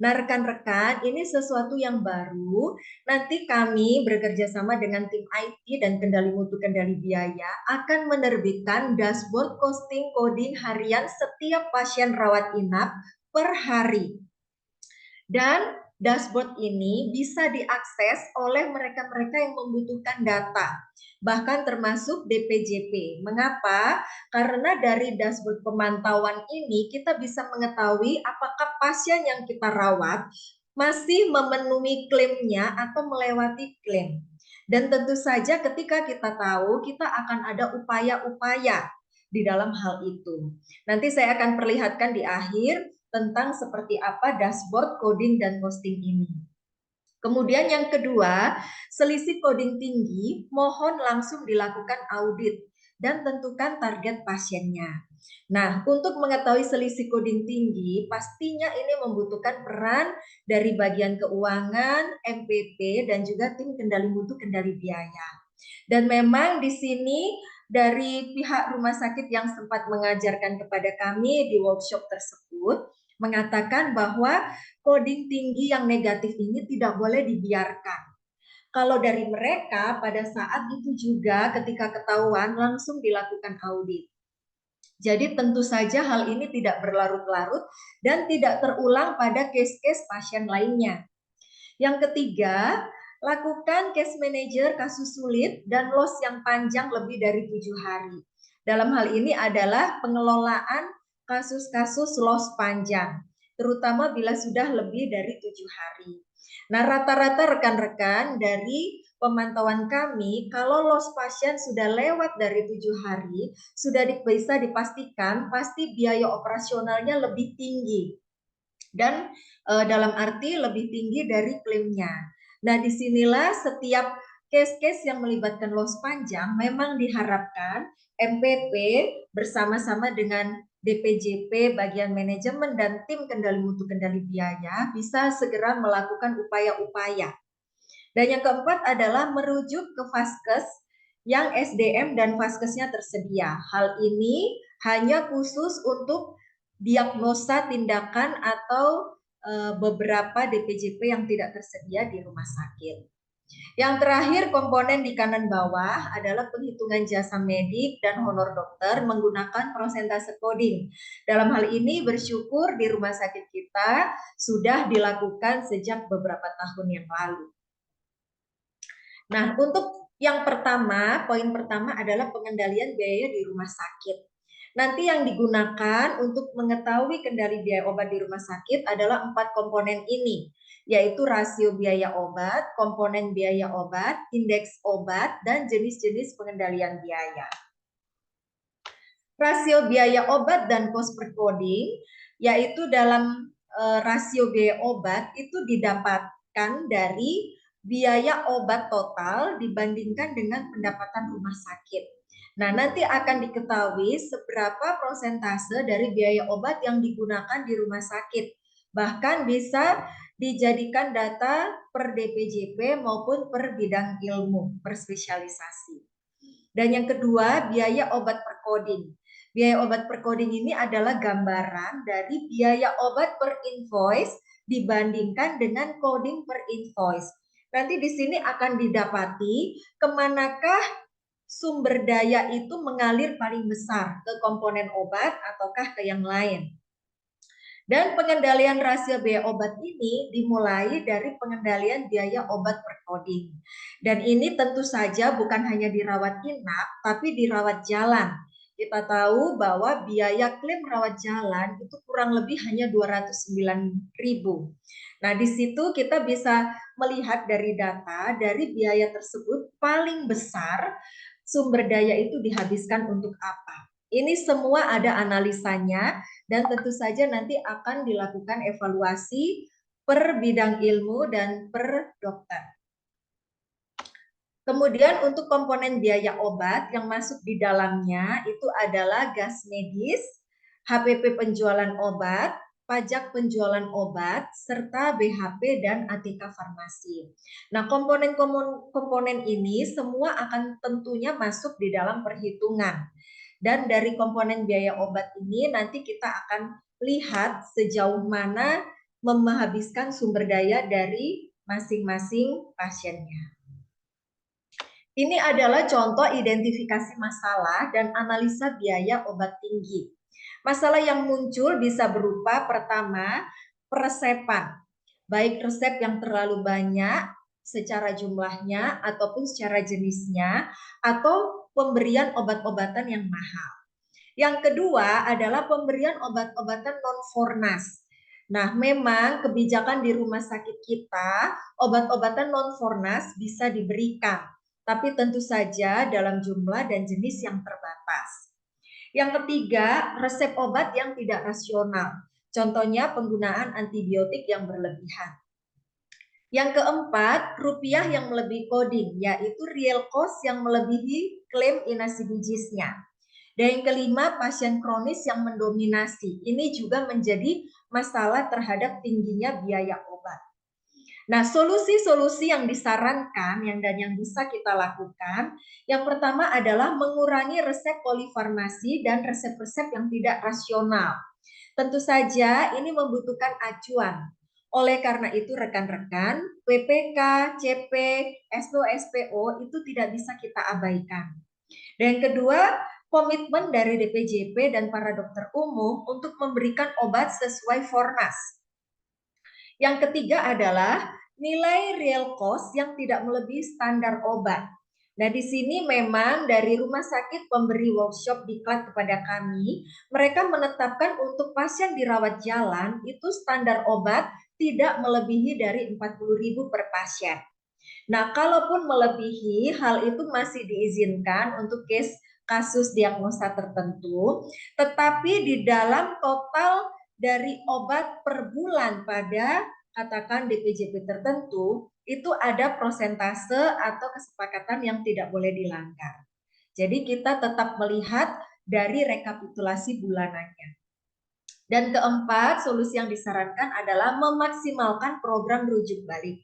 Nah, rekan-rekan, ini sesuatu yang baru. Nanti kami bekerja sama dengan tim IT dan kendali mutu kendali biaya akan menerbitkan dashboard costing coding harian setiap pasien rawat inap per hari. Dan dashboard ini bisa diakses oleh mereka-mereka yang membutuhkan data, bahkan termasuk DPJP. Mengapa? Karena dari dashboard pemantauan ini kita bisa mengetahui apakah pasien yang kita rawat masih memenuhi klaimnya atau melewati klaim. Dan tentu saja ketika kita tahu, kita akan ada upaya-upaya di dalam hal itu. Nanti saya akan perlihatkan di akhir tentang seperti apa dashboard coding dan costing ini. Kemudian yang kedua, selisih coding tinggi, mohon langsung dilakukan audit dan tentukan target pasiennya. Nah, untuk mengetahui selisih coding tinggi, pastinya ini membutuhkan peran dari bagian keuangan, MPP, dan juga tim kendali mutu kendali biaya. Dan memang di sini dari pihak rumah sakit yang sempat mengajarkan kepada kami di workshop tersebut, mengatakan bahwa coding tinggi yang negatif ini tidak boleh dibiarkan. Kalau dari mereka pada saat itu juga ketika ketahuan langsung dilakukan audit. Jadi tentu saja hal ini tidak berlarut-larut dan tidak terulang pada case-case pasien lainnya. Yang ketiga, lakukan case manager kasus sulit dan loss yang panjang lebih dari 7 hari. Dalam hal ini adalah pengelolaan kasus-kasus loss panjang, terutama bila sudah lebih dari 7 hari. Nah, rata-rata rekan-rekan dari pemantauan kami, kalau loss pasien sudah lewat dari 7 hari, sudah bisa dipastikan pasti biaya operasionalnya lebih tinggi. Dan dalam arti lebih tinggi dari klaimnya. Nah, disinilah setiap case-case yang melibatkan loss panjang memang diharapkan MPP bersama-sama dengan DPJP, bagian manajemen, dan tim kendali mutu kendali biaya bisa segera melakukan upaya-upaya. Dan yang keempat adalah merujuk ke Vaskes yang SDM dan Vaskesnya tersedia. Hal ini hanya khusus untuk diagnosa tindakan atau beberapa DPJP yang tidak tersedia di rumah sakit. Yang terakhir, komponen di kanan bawah adalah penghitungan jasa medik dan honor dokter menggunakan persentase coding. Dalam hal ini bersyukur di rumah sakit kita sudah dilakukan sejak beberapa tahun yang lalu. Nah, untuk yang pertama, poin pertama adalah pengendalian biaya di rumah sakit. Nanti yang digunakan untuk mengetahui kendali biaya obat di rumah sakit adalah 4 komponen ini, yaitu rasio biaya obat, komponen biaya obat, indeks obat, dan jenis-jenis pengendalian biaya. Rasio biaya obat dan cost per coding, yaitu dalam rasio biaya obat itu didapatkan dari biaya obat total dibandingkan dengan pendapatan rumah sakit. Nah, nanti akan diketahui seberapa persentase dari biaya obat yang digunakan di rumah sakit. Bahkan bisa dijadikan data per DPJP maupun per bidang ilmu, per spesialisasi. Dan yang kedua, biaya obat per coding. Biaya obat per coding ini adalah gambaran dari biaya obat per invoice dibandingkan dengan coding per invoice. Nanti di sini akan didapati kemanakah sumber daya itu mengalir paling besar, ke komponen obat ataukah ke yang lain. Dan pengendalian rasio biaya obat ini dimulai dari pengendalian biaya obat per coding. Dan ini tentu saja bukan hanya dirawat inap, tapi dirawat jalan. Kita tahu bahwa biaya klaim rawat jalan itu kurang lebih hanya 209.000. Nah, di situ kita bisa melihat dari data, dari biaya tersebut paling besar sumber daya itu dihabiskan untuk apa. Ini semua ada analisanya dan tentu saja nanti akan dilakukan evaluasi per bidang ilmu dan per dokter. Kemudian untuk komponen biaya obat yang masuk di dalamnya itu adalah gas medis, HPP penjualan obat, pajak penjualan obat, serta BHP dan ATK farmasi. Nah, komponen ini semua akan tentunya masuk di dalam perhitungan. Dan dari komponen biaya obat ini nanti kita akan lihat sejauh mana menghabiskan sumber daya dari masing-masing pasiennya. Ini adalah contoh identifikasi masalah dan analisa biaya obat tinggi. Masalah yang muncul bisa berupa pertama, peresepan. Baik resep yang terlalu banyak secara jumlahnya ataupun secara jenisnya, atau pemberian obat-obatan yang mahal. Yang kedua adalah pemberian obat-obatan non-fornas. Nah, memang kebijakan di rumah sakit kita, obat-obatan non-fornas bisa diberikan, tapi tentu saja dalam jumlah dan jenis yang terbatas. Yang ketiga, resep obat yang tidak rasional. Contohnya penggunaan antibiotik yang berlebihan. Yang keempat, rupiah yang melebihi coding, yaitu real cost yang melebihi klaim inasibijisnya. Dan yang kelima, pasien kronis yang mendominasi. Ini juga menjadi masalah terhadap tingginya biaya obat. Nah, solusi-solusi yang disarankan dan yang bisa kita lakukan, yang pertama adalah mengurangi resep polifarmasi dan resep-resep yang tidak rasional. Tentu saja ini membutuhkan acuan. Oleh karena itu rekan-rekan, PPK, CP, SPO, SPO itu tidak bisa kita abaikan. Dan yang kedua, komitmen dari DPJP dan para dokter umum untuk memberikan obat sesuai fornas. Yang ketiga adalah nilai real cost yang tidak melebihi standar obat. Nah, di sini memang dari rumah sakit pemberi workshop diklat kepada kami, mereka menetapkan untuk pasien dirawat jalan itu standar obat tidak melebihi dari 40.000 per pasien. Nah, kalaupun melebihi, hal itu masih diizinkan untuk kasus diagnosa tertentu, tetapi di dalam total dari obat per bulan pada katakan DPJP tertentu, itu ada prosentase atau kesepakatan yang tidak boleh dilanggar. Jadi kita tetap melihat dari rekapitulasi bulanannya. Dan keempat, solusi yang disarankan adalah memaksimalkan program rujuk balik.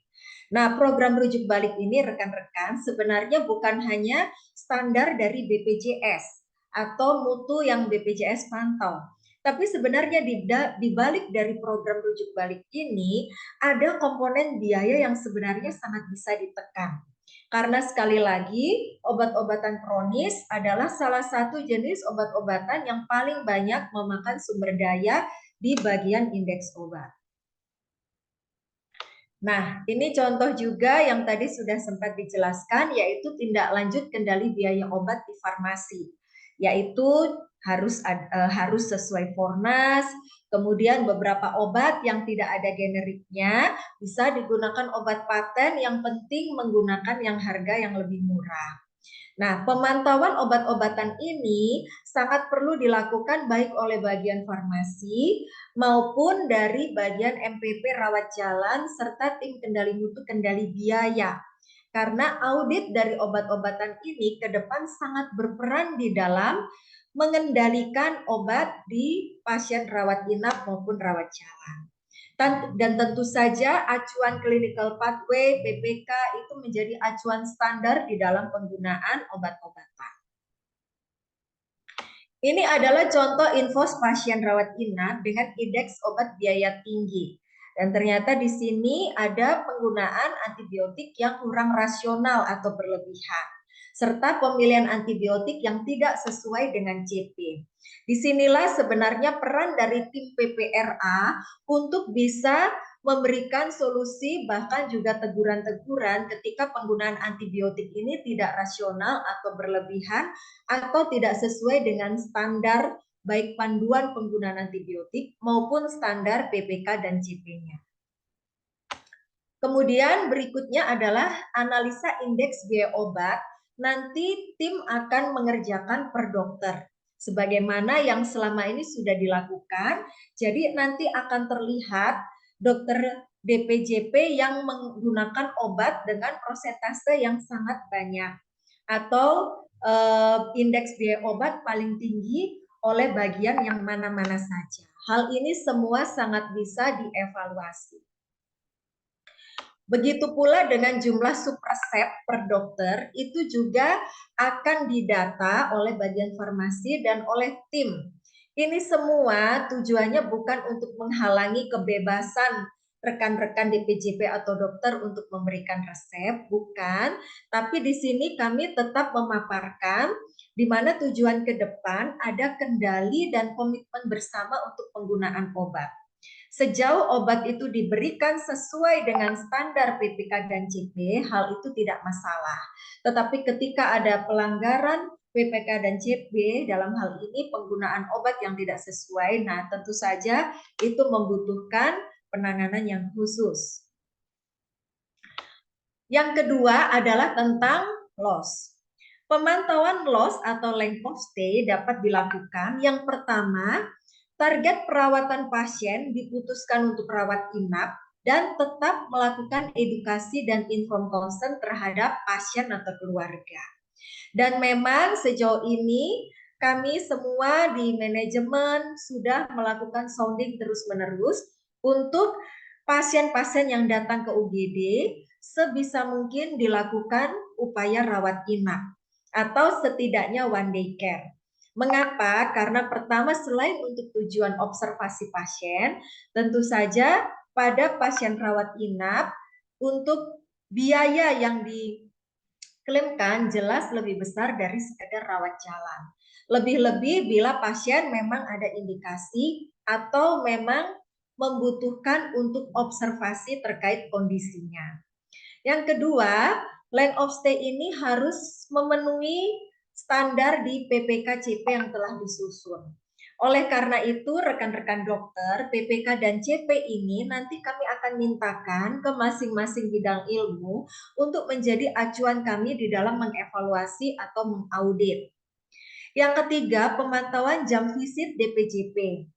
Nah, program rujuk balik ini rekan-rekan sebenarnya bukan hanya standar dari BPJS atau mutu yang BPJS pantau. Tapi sebenarnya di balik dari program rujuk balik ini ada komponen biaya yang sebenarnya sangat bisa ditekan. Karena sekali lagi, obat-obatan kronis adalah salah satu jenis obat-obatan yang paling banyak memakan sumber daya di bagian indeks obat. Nah, ini contoh juga yang tadi sudah sempat dijelaskan, yaitu tindak lanjut kendali biaya obat di farmasi, yaitu harus sesuai Fornas, kemudian beberapa obat yang tidak ada generiknya bisa digunakan obat paten, yang penting menggunakan yang harga yang lebih murah. Nah, pemantauan obat-obatan ini sangat perlu dilakukan baik oleh bagian farmasi maupun dari bagian MPP rawat jalan serta tim kendali mutu kendali biaya. Karena audit dari obat-obatan ini ke depan sangat berperan di dalam mengendalikan obat di pasien rawat inap maupun rawat jalan. Dan tentu saja acuan clinical pathway PPK itu menjadi acuan standar di dalam penggunaan obat-obatan. Ini adalah contoh infos pasien rawat inap dengan indeks obat biaya tinggi. Dan ternyata di sini ada penggunaan antibiotik yang kurang rasional atau berlebihan, serta pemilihan antibiotik yang tidak sesuai dengan CP. Disinilah sebenarnya peran dari tim PPRA untuk bisa memberikan solusi bahkan juga teguran-teguran ketika penggunaan antibiotik ini tidak rasional atau berlebihan atau tidak sesuai dengan standar baik panduan penggunaan antibiotik maupun standar PPK dan CP-nya. Kemudian berikutnya adalah analisa indeks biaya obat. Nanti tim akan mengerjakan per dokter. Sebagaimana yang selama ini sudah dilakukan, jadi nanti akan terlihat dokter DPJP yang menggunakan obat dengan prosentase yang sangat banyak atau indeks biaya obat paling tinggi oleh bagian yang mana-mana saja. Hal ini semua sangat bisa dievaluasi. Begitu pula dengan jumlah subresep per dokter, itu juga akan didata oleh bagian farmasi dan oleh tim. Ini semua tujuannya bukan untuk menghalangi kebebasan rekan-rekan DPJP atau dokter untuk memberikan resep, bukan. Tapi di sini kami tetap memaparkan di mana tujuan ke depan ada kendali dan komitmen bersama untuk penggunaan obat. Sejauh obat itu diberikan sesuai dengan standar PPK dan CP, hal itu tidak masalah. Tetapi ketika ada pelanggaran PPK dan CP dalam hal ini penggunaan obat yang tidak sesuai, nah tentu saja itu membutuhkan penanganan yang khusus. Yang kedua adalah tentang loss. Pemantauan loss atau length of stay dapat dilakukan. Yang pertama, target perawatan pasien diputuskan untuk rawat inap dan tetap melakukan edukasi dan inform consent terhadap pasien atau keluarga. Dan memang sejauh ini kami semua di manajemen sudah melakukan sounding terus-menerus untuk pasien-pasien yang datang ke UGD sebisa mungkin dilakukan upaya rawat inap atau setidaknya one day care. Mengapa? Karena pertama selain untuk tujuan observasi pasien, tentu saja pada pasien rawat inap untuk biaya yang diklaimkan jelas lebih besar dari sekedar rawat jalan. Lebih-lebih bila pasien memang ada indikasi atau memang membutuhkan untuk observasi terkait kondisinya. Yang kedua, length of stay ini harus memenuhi standar di PPK-CP yang telah disusun. Oleh karena itu, rekan-rekan dokter, PPK dan CP ini nanti kami akan mintakan ke masing-masing bidang ilmu untuk menjadi acuan kami di dalam mengevaluasi atau mengaudit. Yang ketiga, pemantauan jam visit DPJP.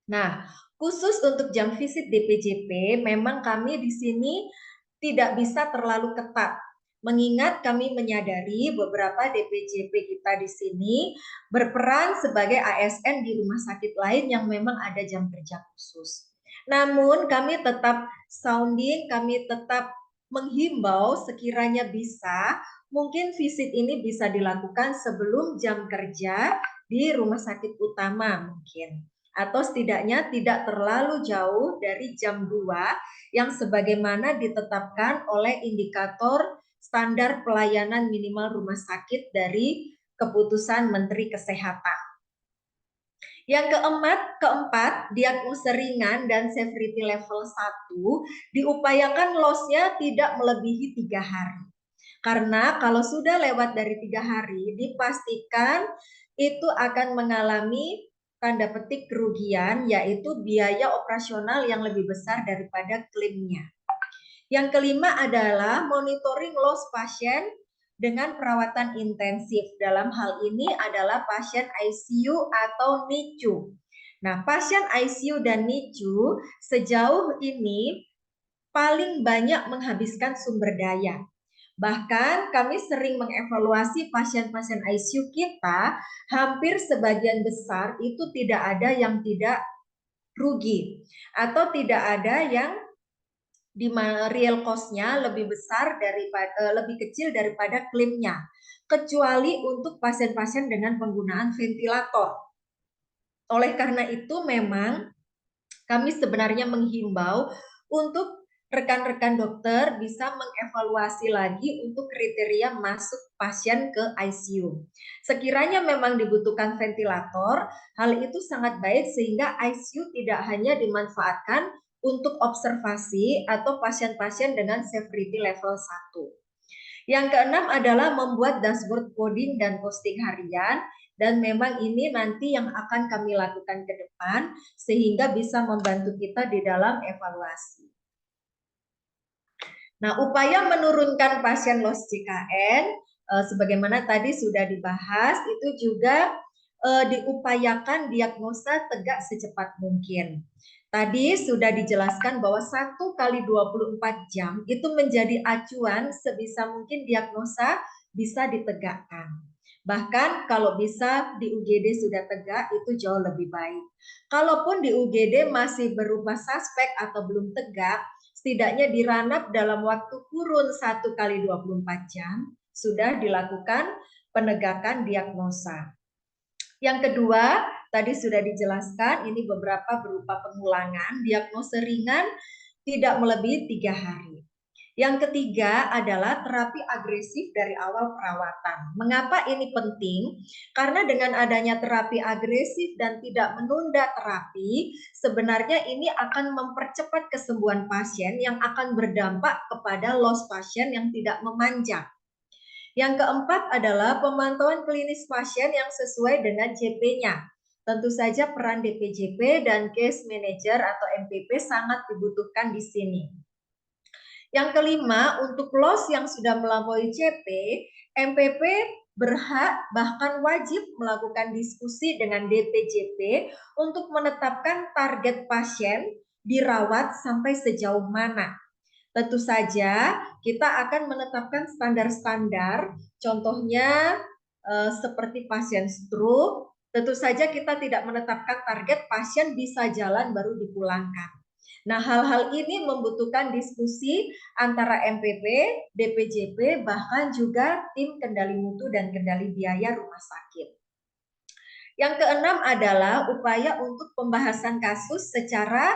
Nah, khusus untuk jam visit DPJP, memang kami di sini tidak bisa terlalu ketat. Mengingat kami menyadari beberapa DPJP kita di sini berperan sebagai ASN di rumah sakit lain yang memang ada jam kerja khusus. Namun kami tetap sounding, kami tetap menghimbau sekiranya bisa, mungkin visit ini bisa dilakukan sebelum jam kerja di rumah sakit utama mungkin. Atau setidaknya tidak terlalu jauh dari jam 2 yang sebagaimana ditetapkan oleh indikator standar pelayanan minimal rumah sakit dari keputusan Menteri Kesehatan. Yang keempat, diagnosa ringan dan severity level 1 diupayakan loss-nya tidak melebihi 3 hari. Karena kalau sudah lewat dari 3 hari, dipastikan itu akan mengalami tanda petik kerugian, yaitu biaya operasional yang lebih besar daripada klaimnya. Yang kelima adalah monitoring loss pasien dengan perawatan intensif. Dalam hal ini adalah pasien ICU atau NICU. Nah, pasien ICU dan NICU sejauh ini paling banyak menghabiskan sumber daya. Bahkan kami sering mengevaluasi pasien-pasien ICU kita, hampir sebagian besar itu tidak ada yang tidak rugi atau tidak ada yang di real cost-nya lebih besar daripada lebih kecil daripada klaimnya, kecuali untuk pasien-pasien dengan penggunaan ventilator. Oleh karena itu memang kami sebenarnya menghimbau untuk rekan-rekan dokter bisa mengevaluasi lagi untuk kriteria masuk pasien ke ICU. Sekiranya memang dibutuhkan ventilator, hal itu sangat baik sehingga ICU tidak hanya dimanfaatkan untuk observasi atau pasien-pasien dengan severity level 1. Yang keenam adalah membuat dashboard coding dan posting harian, dan memang ini nanti yang akan kami lakukan ke depan sehingga bisa membantu kita di dalam evaluasi. Nah, upaya menurunkan pasien loss JKN sebagaimana tadi sudah dibahas, itu juga diupayakan diagnosa tegak secepat mungkin. Tadi sudah dijelaskan bahwa 1 kali 24 jam itu menjadi acuan sebisa mungkin diagnosa bisa ditegakkan. Bahkan kalau bisa di UGD sudah tegak itu jauh lebih baik. Kalaupun di UGD masih berupa suspek atau belum tegak, setidaknya di ranap dalam waktu kurun 1 kali 24 jam sudah dilakukan penegakan diagnosa. Yang kedua, tadi sudah dijelaskan, ini beberapa berupa pengulangan, diagnosa ringan tidak melebihi 3 hari. Yang ketiga adalah terapi agresif dari awal perawatan. Mengapa ini penting? Karena dengan adanya terapi agresif dan tidak menunda terapi, sebenarnya ini akan mempercepat kesembuhan pasien yang akan berdampak kepada loss pasien yang tidak memanjang. Yang keempat adalah pemantauan klinis pasien yang sesuai dengan CP-nya. Tentu saja peran DPJP dan case manager atau MPP sangat dibutuhkan di sini. Yang kelima, untuk loss yang sudah melampaui CP, MPP berhak bahkan wajib melakukan diskusi dengan DPJP untuk menetapkan target pasien dirawat sampai sejauh mana. Tentu saja kita akan menetapkan standar-standar, contohnya seperti pasien stroke, tentu saja kita tidak menetapkan target pasien bisa jalan baru dipulangkan. Nah, hal-hal ini membutuhkan diskusi antara MPP, DPJP, bahkan juga tim kendali mutu dan kendali biaya rumah sakit. Yang keenam adalah upaya untuk pembahasan kasus secara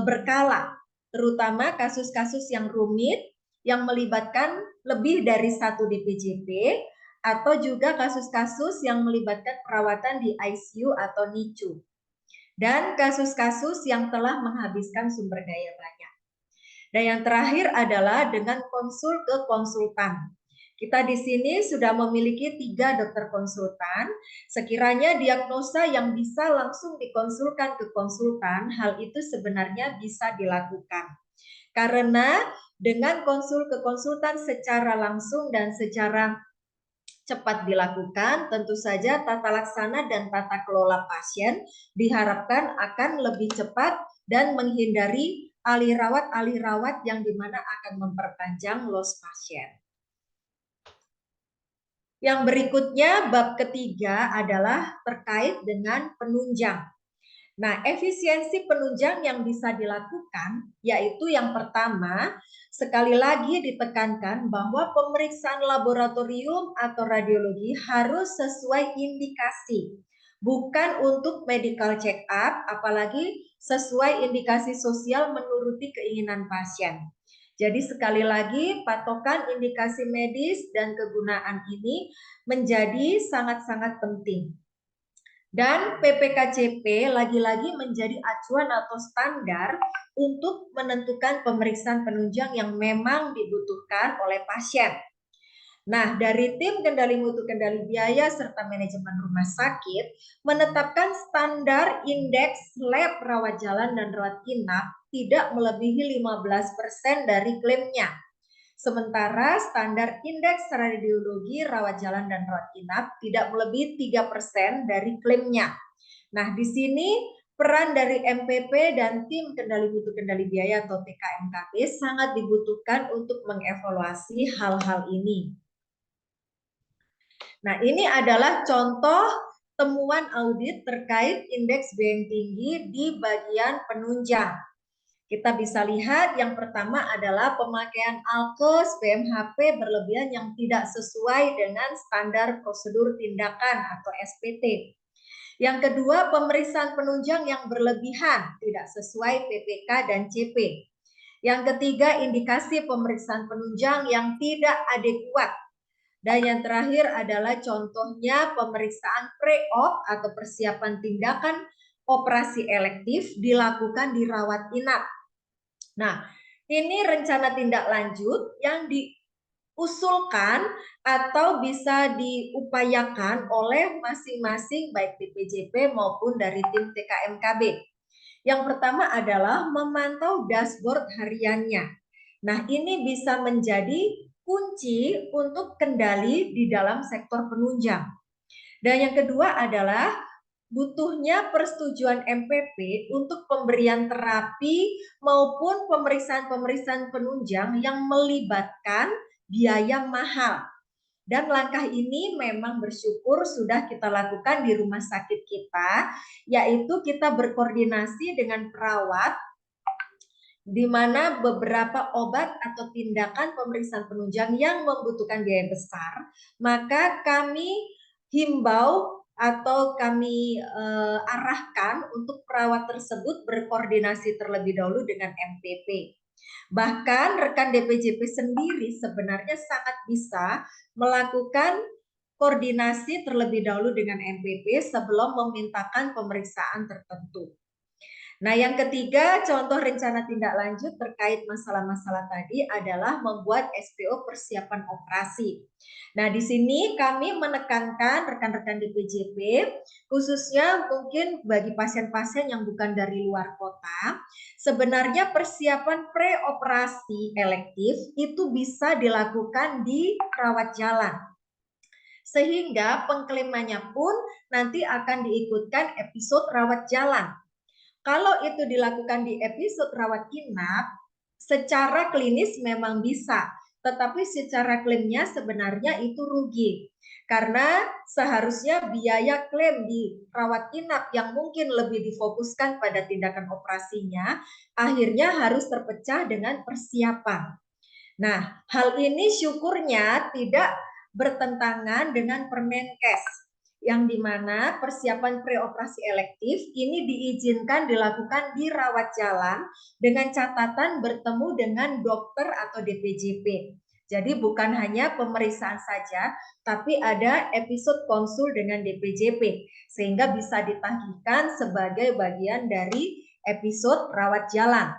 berkala, terutama kasus-kasus yang rumit yang melibatkan lebih dari 1 DPJP atau juga kasus-kasus yang melibatkan perawatan di ICU atau NICU. dan kasus-kasus yang telah menghabiskan sumber daya banyak. Dan yang terakhir adalah dengan konsul ke konsultan. Kita di sini sudah memiliki 3 dokter konsultan. Sekiranya diagnosa yang bisa langsung dikonsulkan ke konsultan, hal itu sebenarnya bisa dilakukan. Karena dengan konsul ke konsultan secara langsung dan secara cepat dilakukan, tentu saja tata laksana dan tata kelola pasien diharapkan akan lebih cepat dan menghindari alih rawat yang dimana akan memperpanjang loss pasien. Yang berikutnya, bab ketiga adalah terkait dengan penunjang. Nah, efisiensi penunjang yang bisa dilakukan, yaitu yang pertama, sekali lagi ditekankan bahwa pemeriksaan laboratorium atau radiologi harus sesuai indikasi, bukan untuk medical check up, apalagi sesuai indikasi sosial menuruti keinginan pasien. Jadi sekali lagi patokan indikasi medis dan kegunaan ini menjadi sangat-sangat penting. Dan PPKCP lagi-lagi menjadi acuan atau standar untuk menentukan pemeriksaan penunjang yang memang dibutuhkan oleh pasien. Nah, dari tim kendali mutu kendali biaya serta manajemen rumah sakit menetapkan standar indeks lab rawat jalan dan rawat inap tidak melebihi 15% dari klaimnya. Sementara standar indeks radiologi rawat jalan dan rawat inap tidak melebihi 3% dari klaimnya. Nah, di sini peran dari MPP dan tim kendali mutu kendali biaya atau TKMKB sangat dibutuhkan untuk mengevaluasi hal-hal ini. Nah, ini adalah contoh temuan audit terkait indeks biaya yang tinggi di bagian penunjang. Kita bisa lihat yang pertama adalah pemakaian alkes BMHP berlebihan yang tidak sesuai dengan standar prosedur tindakan atau SPT. Yang kedua, pemeriksaan penunjang yang berlebihan tidak sesuai PPK dan CP. Yang ketiga, indikasi pemeriksaan penunjang yang tidak adekuat. Dan yang terakhir adalah contohnya pemeriksaan pre-op atau persiapan tindakan operasi elektif dilakukan di rawat inap. Nah, ini rencana tindak lanjut yang diusulkan atau bisa diupayakan oleh masing-masing baik DPJP maupun dari tim TKMKB. Yang pertama adalah memantau dashboard hariannya. Nah, ini bisa menjadi kunci untuk kendali di dalam sektor penunjang. Dan yang kedua adalah butuhnya persetujuan MPP untuk pemberian terapi maupun pemeriksaan-pemeriksaan penunjang yang melibatkan biaya mahal. Dan langkah ini memang bersyukur sudah kita lakukan di rumah sakit kita, yaitu kita berkoordinasi dengan perawat di mana beberapa obat atau tindakan pemeriksaan penunjang yang membutuhkan biaya besar, maka kami himbau atau kami arahkan untuk perawat tersebut berkoordinasi terlebih dahulu dengan MPP. Bahkan rekan DPJP sendiri sebenarnya sangat bisa melakukan koordinasi terlebih dahulu dengan MPP sebelum memintakan pemeriksaan tertentu. Nah, yang ketiga, contoh rencana tindak lanjut terkait masalah-masalah tadi adalah membuat SPO persiapan operasi. Nah, di sini kami menekankan rekan-rekan DPJP, khususnya mungkin bagi pasien-pasien yang bukan dari luar kota, sebenarnya persiapan preoperasi elektif itu bisa dilakukan di rawat jalan. Sehingga pengklaimannya pun nanti akan diikutkan episode rawat jalan. Kalau itu dilakukan di episode rawat inap, secara klinis memang bisa, tetapi secara klaimnya sebenarnya itu rugi. Karena seharusnya biaya klaim di rawat inap yang mungkin lebih difokuskan pada tindakan operasinya, akhirnya harus terpecah dengan persiapan. Nah, hal ini syukurnya tidak bertentangan dengan Permenkes, yang dimana persiapan preoperasi elektif ini diizinkan dilakukan di rawat jalan dengan catatan bertemu dengan dokter atau DPJP. Jadi bukan hanya pemeriksaan saja, tapi ada episode konsul dengan DPJP, sehingga bisa ditagihkan sebagai bagian dari episode rawat jalan.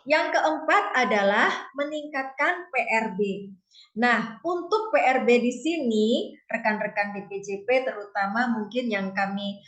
Yang keempat adalah meningkatkan PRB. Nah, untuk PRB di sini, rekan-rekan DPJP terutama mungkin yang kami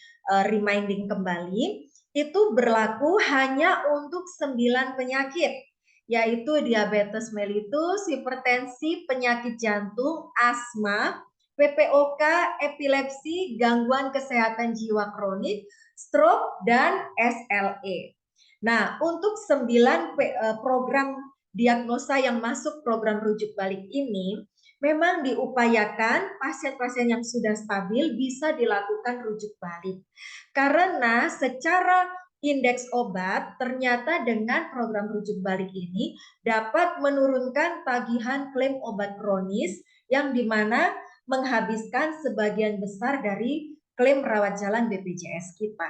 reminding kembali, itu berlaku hanya untuk 9 penyakit, yaitu diabetes mellitus, hipertensi, penyakit jantung, asma, PPOK, epilepsi, gangguan kesehatan jiwa kronik, stroke, dan SLE. Nah, untuk 9 program diagnosa yang masuk program rujuk balik ini, memang diupayakan pasien-pasien yang sudah stabil bisa dilakukan rujuk balik. Karena secara indeks obat, ternyata dengan program rujuk balik ini dapat menurunkan tagihan klaim obat kronis yang dimana menghabiskan sebagian besar dari klaim rawat jalan BPJS kita.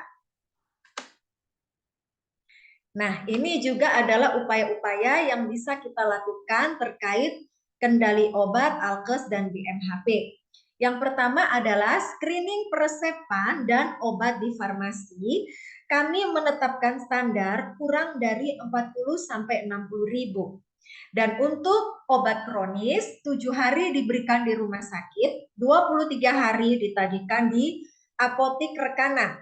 Nah, ini juga adalah upaya-upaya yang bisa kita lakukan terkait kendali obat, alkes, dan BMHP. Yang pertama adalah screening peresepan dan obat di farmasi. Kami menetapkan standar kurang dari 40–60 ribu. Dan untuk obat kronis, 7 hari diberikan di rumah sakit, 23 hari ditagihkan di apotik rekanan.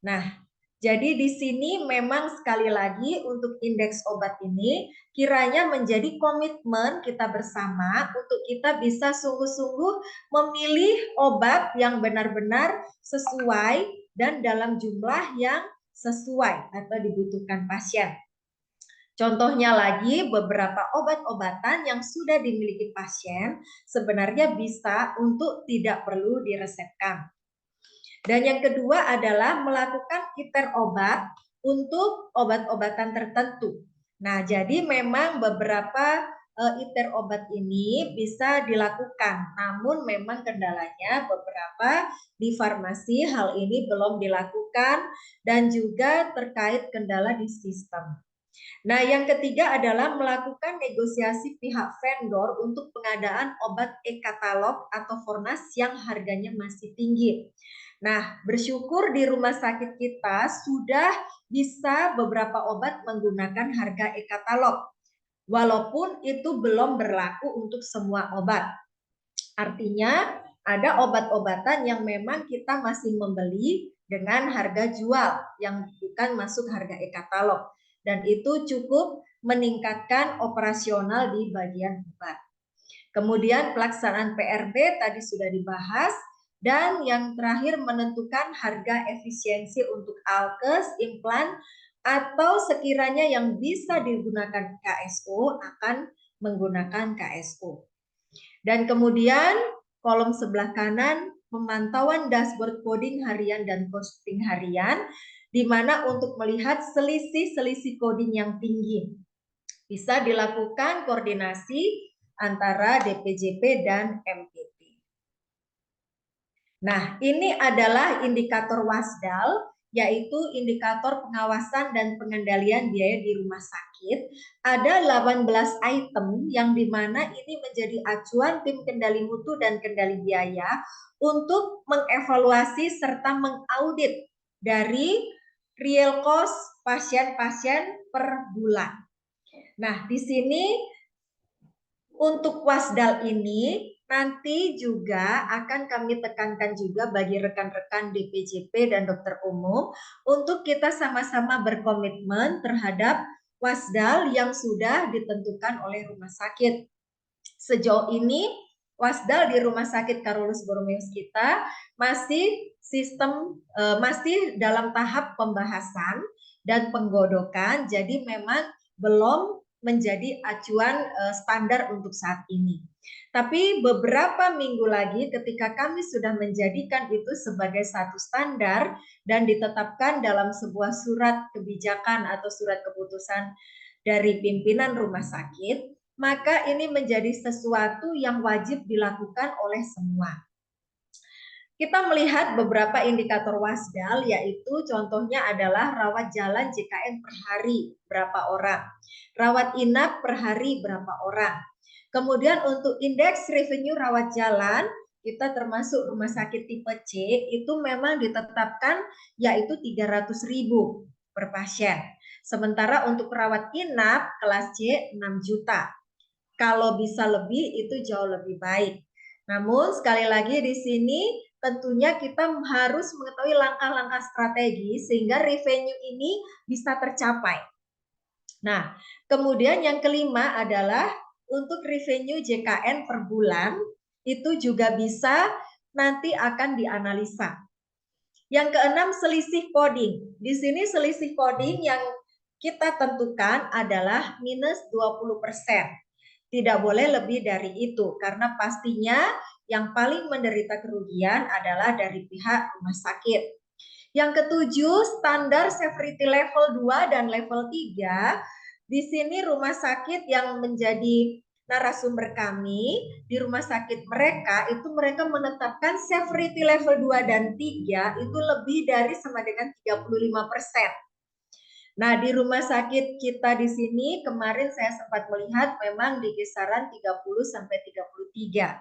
Nah, jadi di sini memang sekali lagi untuk indeks obat ini kiranya menjadi komitmen kita bersama untuk kita bisa sungguh-sungguh memilih obat yang benar-benar sesuai dan dalam jumlah yang sesuai atau dibutuhkan pasien. Contohnya lagi, beberapa obat-obatan yang sudah dimiliki pasien sebenarnya bisa untuk tidak perlu diresepkan. Dan yang kedua adalah melakukan ITER obat untuk obat-obatan tertentu. Nah, jadi memang beberapa ITER obat ini bisa dilakukan, namun memang kendalanya beberapa di farmasi hal ini belum dilakukan dan juga terkait kendala di sistem. Nah, yang ketiga adalah melakukan negosiasi pihak vendor untuk pengadaan obat e-katalog atau Fornas yang harganya masih tinggi. Nah, bersyukur di rumah sakit kita sudah bisa beberapa obat menggunakan harga e-katalog, walaupun itu belum berlaku untuk semua obat. Artinya, ada obat-obatan yang memang kita masih membeli dengan harga jual yang bukan masuk harga e-katalog. Dan itu cukup meningkatkan operasional di bagian obat. Kemudian pelaksanaan PRB tadi sudah dibahas. Dan yang terakhir menentukan harga efisiensi untuk alkes, implan, atau sekiranya yang bisa digunakan KSO akan menggunakan KSO. Dan kemudian kolom sebelah kanan pemantauan dashboard coding harian dan costing harian, di mana untuk melihat selisih-selisih coding yang tinggi. Bisa dilakukan koordinasi antara DPJP dan MPP. Nah, ini adalah indikator WASDAL, yaitu indikator pengawasan dan pengendalian biaya di rumah sakit. Ada 18 item yang dimana ini menjadi acuan tim kendali mutu dan kendali biaya untuk mengevaluasi serta mengaudit dari real cost pasien-pasien per bulan. Nah, di sini untuk WASDAL ini nanti juga akan kami tekankan juga bagi rekan-rekan DPJP dan dokter umum untuk kita sama-sama berkomitmen terhadap WASDAL yang sudah ditentukan oleh rumah sakit. Sejauh ini WASDAL di Rumah Sakit Carolus Borromeus kita masih masih dalam tahap pembahasan dan penggodokan, jadi memang belum menjadi acuan standar untuk saat ini. Tapi beberapa minggu lagi ketika kami sudah menjadikan itu sebagai satu standar dan ditetapkan dalam sebuah surat kebijakan atau surat keputusan dari pimpinan rumah sakit, maka ini menjadi sesuatu yang wajib dilakukan oleh semua. kita melihat beberapa indikator WASDAL, yaitu contohnya adalah rawat jalan JKN per hari berapa orang, rawat inap per hari berapa orang. Kemudian untuk indeks revenue rawat jalan, kita termasuk rumah sakit tipe C, itu memang ditetapkan yaitu 300.000 per pasien. Sementara untuk rawat inap kelas C 6 juta. Kalau bisa lebih itu jauh lebih baik. Namun sekali lagi di sini tentunya kita harus mengetahui langkah-langkah strategi sehingga revenue ini bisa tercapai. Nah, kemudian yang kelima adalah untuk revenue JKN per bulan itu juga bisa nanti akan dianalisa. Yang keenam, selisih coding. Di sini selisih coding yang kita tentukan adalah minus 20%. Tidak boleh lebih dari itu, karena pastinya yang paling menderita kerugian adalah dari pihak rumah sakit. Yang ketujuh, standar severity level 2 dan level 3. Di sini rumah sakit yang menjadi narasumber kami, di rumah sakit mereka, itu mereka menetapkan severity level 2 dan 3 itu lebih dari sama dengan 35%. Nah, di rumah sakit kita di sini kemarin saya sempat melihat memang di kisaran 30 sampai 33.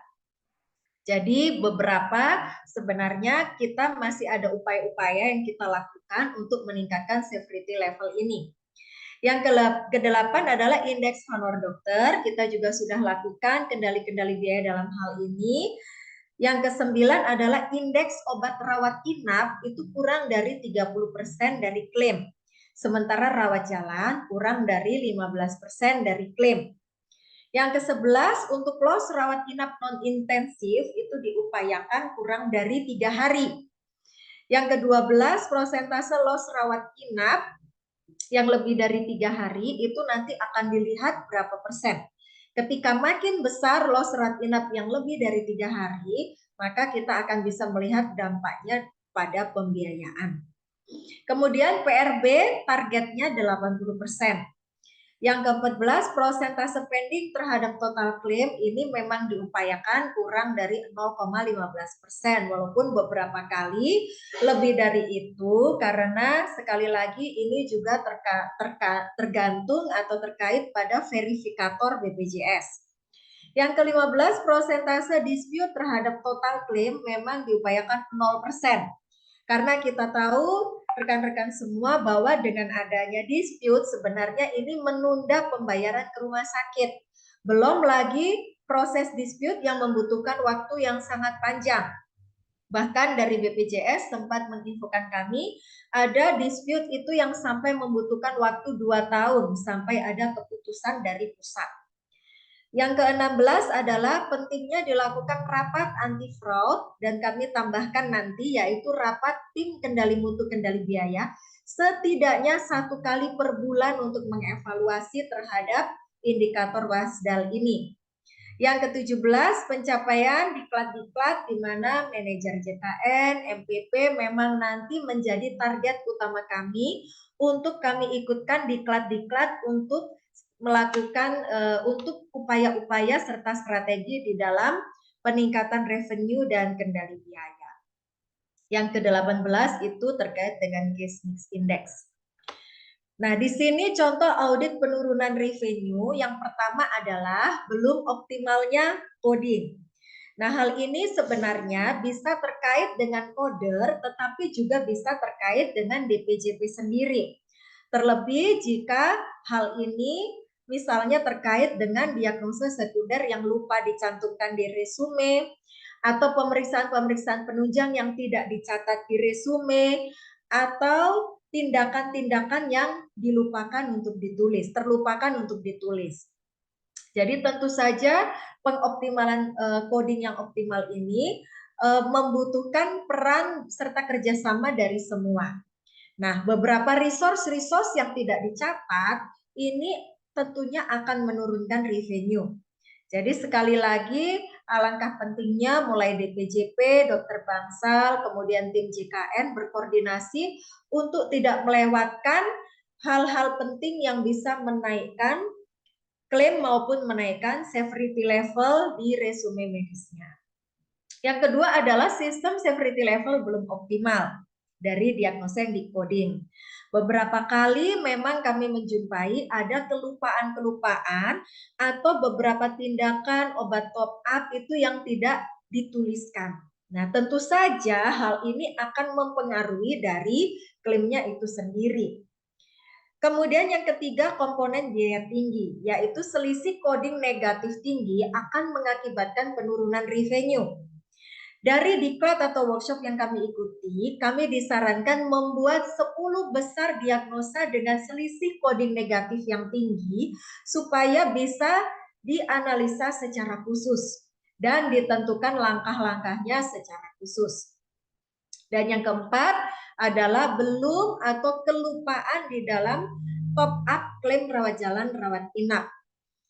Jadi beberapa sebenarnya kita masih ada upaya-upaya yang kita lakukan untuk meningkatkan severity level ini. Yang kedelapan adalah indeks honor dokter. Kita juga sudah lakukan kendali-kendali biaya dalam hal ini. Yang kesembilan adalah indeks obat rawat inap itu kurang dari 30% dari klaim. Sementara rawat jalan kurang dari 15% dari klaim. Yang ke-11 untuk loss rawat inap non-intensif itu diupayakan kurang dari 3 hari. Yang ke-12 prosentase loss rawat inap yang lebih dari 3 hari itu nanti akan dilihat berapa persen. Ketika makin besar loss rawat inap yang lebih dari 3 hari, maka kita akan bisa melihat dampaknya pada pembiayaan. Kemudian PRB targetnya 80%. Yang ke-14, prosentase pending terhadap total klaim ini memang diupayakan kurang dari 0,15%, walaupun beberapa kali lebih dari itu, karena sekali lagi ini juga tergantung atau terkait pada verifikator BPJS. Yang ke-15, prosentase dispute terhadap total klaim memang diupayakan 0%. Karena kita tahu rekan-rekan semua bahwa dengan adanya dispute sebenarnya ini menunda pembayaran ke rumah sakit. Belum lagi proses dispute yang membutuhkan waktu yang sangat panjang. Bahkan dari BPJS sempat menginfokan kami, ada dispute itu yang sampai membutuhkan waktu 2 tahun sampai ada keputusan dari pusat. Yang ke-16 adalah pentingnya dilakukan rapat anti fraud dan kami tambahkan nanti yaitu rapat tim kendali mutu kendali biaya setidaknya 1 kali per bulan untuk mengevaluasi terhadap indikator WASDAL ini. Yang ke-17 pencapaian diklat-diklat di mana manajer JKN, MPP memang nanti menjadi target utama kami untuk kami ikutkan diklat-diklat untuk melakukan untuk upaya-upaya serta strategi di dalam peningkatan revenue dan kendali biaya. Yang ke-18 itu terkait dengan case mix index. Nah, di sini contoh audit penurunan revenue yang pertama adalah belum optimalnya coding. Nah, hal ini sebenarnya bisa terkait dengan coder, tetapi juga bisa terkait dengan DPJP sendiri. Terlebih jika hal ini misalnya terkait dengan diagnosa sekunder yang lupa dicantumkan di resume, atau pemeriksaan-pemeriksaan penunjang yang tidak dicatat di resume, atau tindakan-tindakan yang dilupakan untuk ditulis, terlupakan untuk ditulis. Jadi tentu saja pengoptimalan coding yang optimal ini membutuhkan peran serta kerjasama dari semua. Nah, beberapa resource yang tidak dicatat ini tentunya akan menurunkan revenue. Jadi sekali lagi alangkah pentingnya mulai DPJP, dokter Bangsal, kemudian tim JKN berkoordinasi untuk tidak melewatkan hal-hal penting yang bisa menaikkan klaim maupun menaikkan severity level di resume medisnya. Yang kedua adalah sistem severity level belum optimal dari diagnosa yang di-coding. Beberapa kali memang kami menjumpai ada kelupaan-kelupaan atau beberapa tindakan obat top up itu yang tidak dituliskan. Nah, tentu saja hal ini akan mempengaruhi dari klaimnya itu sendiri. Kemudian yang ketiga, komponen biaya tinggi, yaitu selisih coding negatif tinggi akan mengakibatkan penurunan revenue. Dari diklat atau workshop yang kami ikuti, kami disarankan membuat 10 besar diagnosa dengan selisih coding negatif yang tinggi supaya bisa dianalisa secara khusus dan ditentukan langkah-langkahnya secara khusus. Dan yang keempat adalah belum atau kelupaan di dalam top up klaim rawat jalan rawat inap.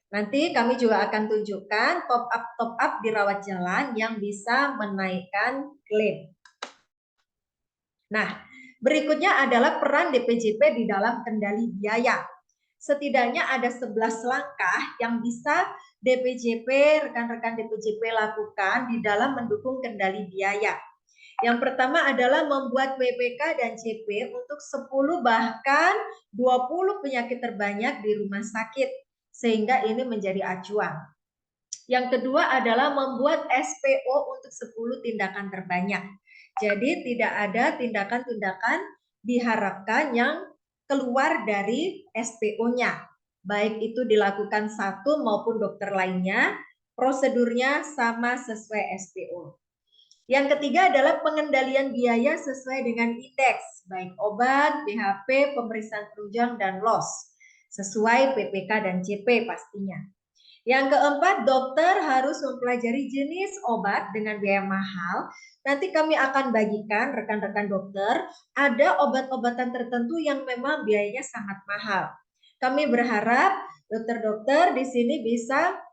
Nanti kami juga akan tunjukkan top up di rawat jalan yang bisa menaikkan klaim. Nah, berikutnya adalah peran DPJP di dalam kendali biaya. Setidaknya ada 11 langkah yang bisa DPJP, rekan-rekan DPJP lakukan di dalam mendukung kendali biaya. Yang pertama adalah membuat WPK dan CP untuk 10 bahkan 20 penyakit terbanyak di rumah sakit, sehingga ini menjadi acuan. Yang kedua adalah membuat SPO untuk 10 tindakan terbanyak. Jadi tidak ada tindakan-tindakan diharapkan yang keluar dari SPO-nya. Baik itu dilakukan satu maupun dokter lainnya, prosedurnya sama sesuai SPO. Yang ketiga adalah pengendalian biaya sesuai dengan indeks, baik obat, BHP, pemeriksaan penunjang, dan loss, sesuai PPK dan CP pastinya. Yang keempat, dokter harus mempelajari jenis obat dengan biaya mahal. Nanti kami akan bagikan rekan-rekan dokter, ada obat-obatan tertentu yang memang biayanya sangat mahal. Kami berharap dokter-dokter di sini bisa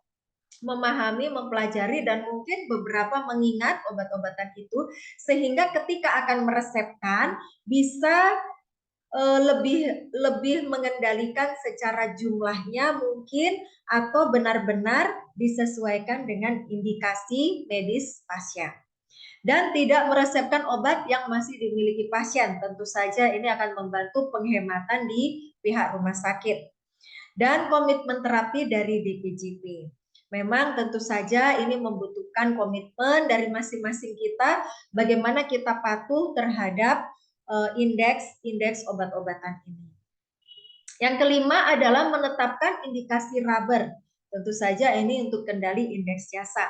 memahami, mempelajari, dan mungkin beberapa mengingat obat-obatan itu, sehingga ketika akan meresepkan bisa lebih mengendalikan secara jumlahnya mungkin atau benar-benar disesuaikan dengan indikasi medis pasien. Dan tidak meresepkan obat yang masih dimiliki pasien. Tentu saja ini akan membantu penghematan di pihak rumah sakit. Dan komitmen terapi dari DPJP. Memang tentu saja ini membutuhkan komitmen dari masing-masing kita bagaimana kita patuh terhadap indeks obat-obatan ini. Yang kelima adalah menetapkan indikasi rubber. Tentu saja ini untuk kendali indeks jasa.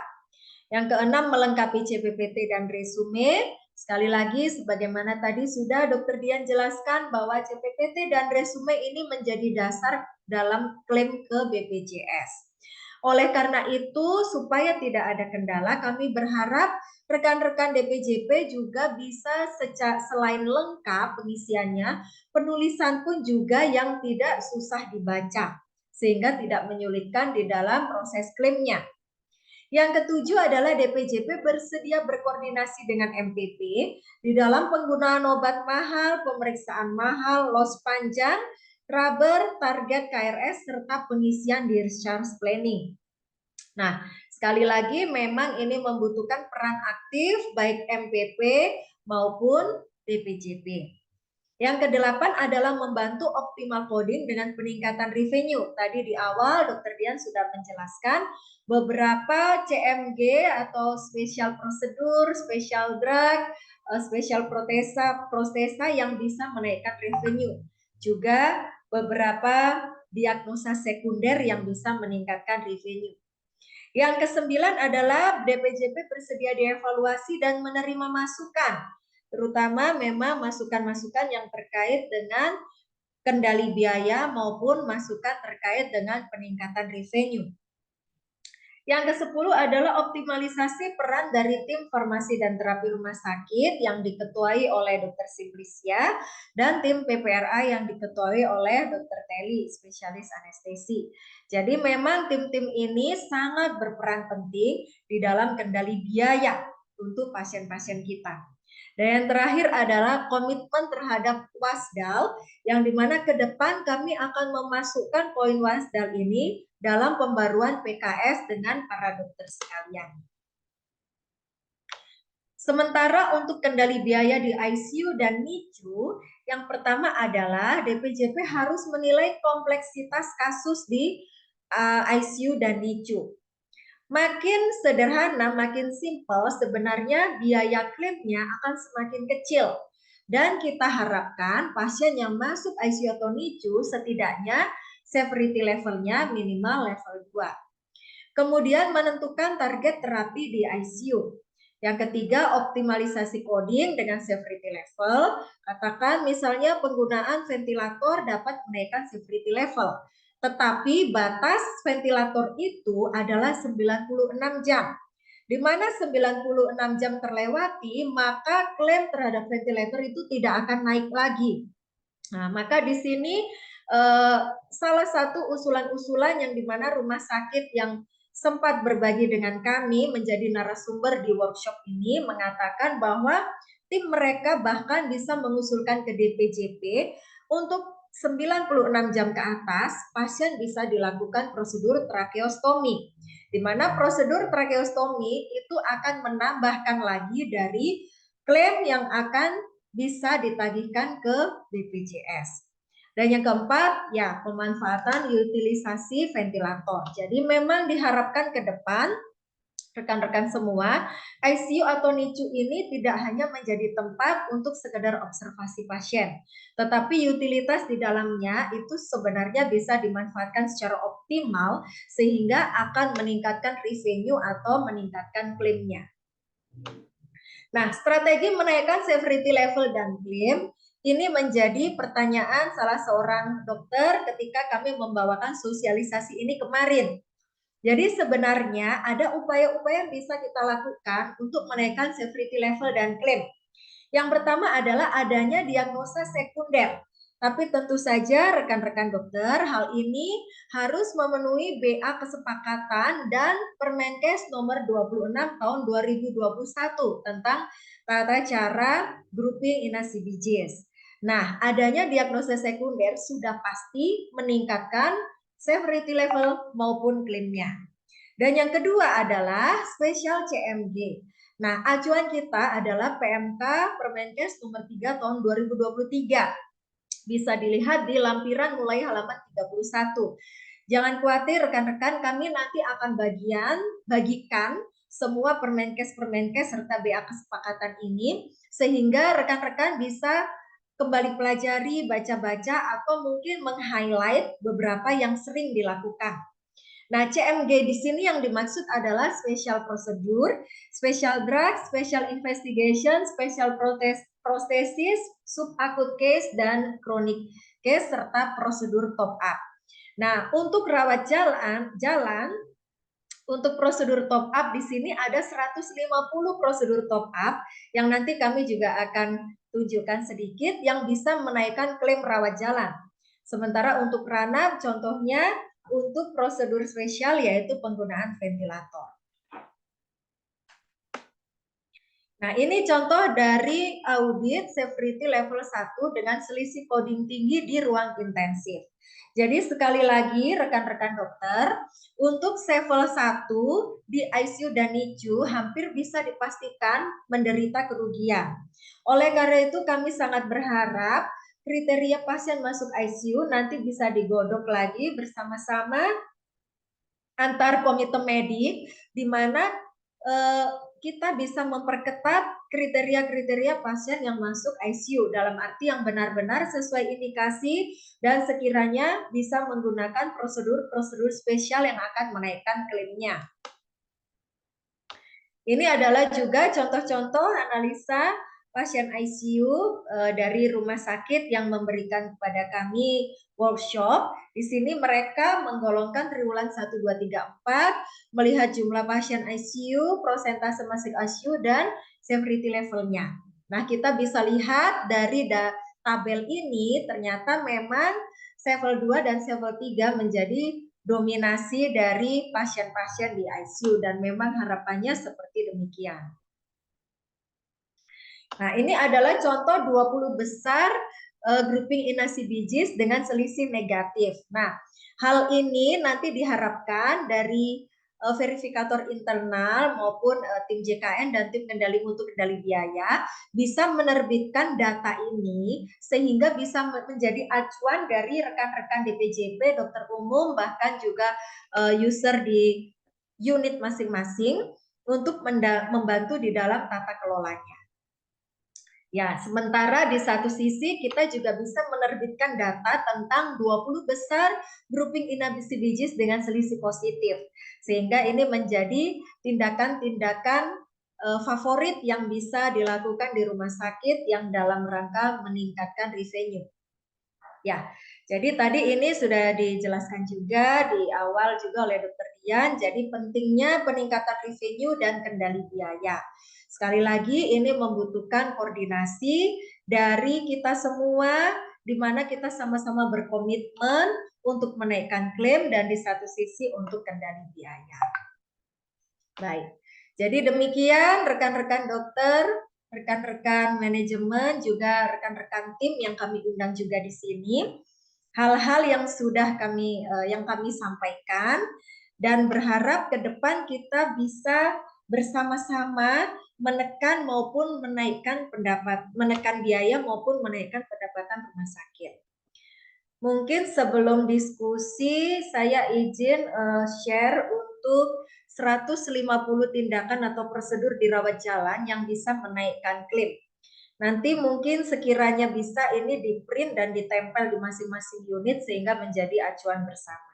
Yang keenam, melengkapi CPPT dan resume. Sekali lagi, sebagaimana tadi sudah Dr. Dian jelaskan bahwa CPPT dan resume ini menjadi dasar dalam klaim ke BPJS. Oleh karena itu, supaya tidak ada kendala, kami berharap rekan-rekan DPJP juga bisa selain lengkap pengisiannya, penulisan pun juga yang tidak susah dibaca, sehingga tidak menyulitkan di dalam proses klaimnya. Yang ketujuh adalah DPJP bersedia berkoordinasi dengan MPP di dalam penggunaan obat mahal, pemeriksaan mahal, loss panjang, rubber, target KRS, serta pengisian discharge planning. Nah, sekali lagi memang ini membutuhkan peran aktif baik MPP maupun DPJP. Yang kedelapan adalah membantu optimal coding dengan peningkatan revenue. Tadi di awal Dr. Dian sudah menjelaskan beberapa CMG atau special prosedur, special drug, special protesa yang bisa menaikkan revenue. Juga beberapa diagnosa sekunder yang bisa meningkatkan revenue. Yang kesembilan adalah DPJP bersedia dievaluasi dan menerima masukan, terutama memang masukan-masukan yang terkait dengan kendali biaya maupun masukan terkait dengan peningkatan revenue. Yang ke-10 adalah optimalisasi peran dari tim farmasi dan terapi rumah sakit yang diketuai oleh Dr. Simplicia dan tim PPRA yang diketuai oleh Dr. Teli, spesialis anestesi. Jadi memang tim-tim ini sangat berperan penting di dalam kendali biaya untuk pasien-pasien kita. Dan yang terakhir adalah komitmen terhadap WASDAL, yang dimana ke depan kami akan memasukkan poin WASDAL ini dalam pembaruan PKS dengan para dokter sekalian. Sementara untuk kendali biaya di ICU dan NICU, yang pertama adalah DPJP harus menilai kompleksitas kasus di ICU dan NICU. Makin sederhana, makin simpel, sebenarnya biaya klaimnya akan semakin kecil. Dan kita harapkan pasien yang masuk ICU atau NICU setidaknya severity levelnya minimal level 2. Kemudian menentukan target terapi di ICU. Yang ketiga, optimalisasi coding dengan severity level. Katakan misalnya penggunaan ventilator dapat menaikkan severity level. Tetapi batas ventilator itu adalah 96 jam. Di mana 96 jam terlewati, maka klaim terhadap ventilator itu tidak akan naik lagi. Nah, maka di sini salah satu usulan-usulan yang dimana rumah sakit yang sempat berbagi dengan kami menjadi narasumber di workshop ini mengatakan bahwa tim mereka bahkan bisa mengusulkan ke DPJP untuk 96 jam ke atas pasien bisa dilakukan prosedur tracheostomi, di mana prosedur tracheostomi itu akan menambahkan lagi dari klaim yang akan bisa ditagihkan ke BPJS. Dan yang keempat, ya pemanfaatan utilisasi ventilator. Jadi memang diharapkan ke depan, rekan-rekan semua, ICU atau NICU ini tidak hanya menjadi tempat untuk sekedar observasi pasien, tetapi utilitas di dalamnya itu sebenarnya bisa dimanfaatkan secara optimal sehingga akan meningkatkan revenue atau meningkatkan klaimnya. Nah, strategi menaikkan severity level dan klaim ini menjadi pertanyaan salah seorang dokter ketika kami membawakan sosialisasi ini kemarin. Jadi sebenarnya ada upaya-upaya yang bisa kita lakukan untuk menaikkan severity level dan klaim. Yang pertama adalah adanya diagnosa sekunder. Tapi tentu saja rekan-rekan dokter, hal ini harus memenuhi BA kesepakatan dan Permenkes nomor 26 tahun 2021 tentang tata cara grouping inasi bijis. Nah, adanya diagnosa sekunder sudah pasti meningkatkan severity level maupun klaimnya. Dan yang kedua adalah spesial CMG. Nah, acuan kita adalah PMK Permenkes nomor 3 tahun 2023. Bisa dilihat di lampiran mulai halaman 31. Jangan khawatir rekan-rekan, kami nanti akan bagikan semua Permenkes serta BA kesepakatan ini sehingga rekan-rekan bisa kembali pelajari, baca-baca atau mungkin meng-highlight beberapa yang sering dilakukan. Nah, CMG di sini yang dimaksud adalah special procedure, special drug, special investigation, special prosthesis, subacute case, dan chronic case, serta prosedur top up. Nah, untuk rawat jalan, untuk prosedur top up di sini ada 150 prosedur top up yang nanti kami juga akan tunjukkan sedikit yang bisa menaikkan klaim rawat jalan. Sementara untuk ranab contohnya untuk prosedur spesial yaitu penggunaan ventilator. Nah, ini contoh dari audit severity level 1 dengan selisih coding tinggi di ruang intensif. Jadi sekali lagi rekan-rekan dokter, untuk level 1 di ICU dan NICU hampir bisa dipastikan menderita kerugian. Oleh karena itu kami sangat berharap kriteria pasien masuk ICU nanti bisa digodok lagi bersama-sama antar komite medik di mana kita bisa memperketat kriteria-kriteria pasien yang masuk ICU dalam arti yang benar-benar sesuai indikasi dan sekiranya bisa menggunakan prosedur-prosedur spesial yang akan menaikkan klaimnya. Ini adalah juga contoh-contoh analisa pasien ICU dari rumah sakit yang memberikan kepada kami workshop. Di sini mereka menggolongkan triwulan 1, 2, 3, 4, melihat jumlah pasien ICU, prosentase masuk ICU, dan severity levelnya. Nah, kita bisa lihat dari tabel ini ternyata memang level 2 dan level 3 menjadi dominasi dari pasien-pasien di ICU dan memang harapannya seperti demikian. Nah, ini adalah contoh 20 besar grouping inasi bijis dengan selisih negatif. Nah, hal ini nanti diharapkan dari verifikator internal maupun tim JKN dan tim kendali mutu kendali biaya bisa menerbitkan data ini sehingga bisa menjadi acuan dari rekan-rekan DPJP, dokter umum, bahkan juga user di unit masing-masing untuk membantu di dalam tata kelolanya. Ya, sementara di satu sisi kita juga bisa menerbitkan data tentang 20 besar grouping inadmissibilities dengan selisih positif. Sehingga ini menjadi tindakan-tindakan favorit yang bisa dilakukan di rumah sakit yang dalam rangka meningkatkan revenue. Ya, jadi tadi ini sudah dijelaskan juga di awal juga oleh Dr. Dian, jadi pentingnya peningkatan revenue dan kendali biaya. Sekali lagi ini membutuhkan koordinasi dari kita semua, di mana kita sama-sama berkomitmen untuk menaikkan klaim dan di satu sisi untuk kendali biaya. Baik, jadi demikian rekan-rekan dokter, rekan-rekan manajemen, juga rekan-rekan tim yang kami undang juga di sini. Hal-hal yang sudah kami sampaikan dan berharap ke depan kita bisa bersama-sama menekan maupun menaikkan menekan biaya maupun menaikkan pendapatan rumah sakit. Mungkin sebelum diskusi saya izin share untuk 150 tindakan atau prosedur di rawat jalan yang bisa menaikkan klaim. Nanti mungkin sekiranya bisa ini di print dan ditempel di masing-masing unit sehingga menjadi acuan bersama.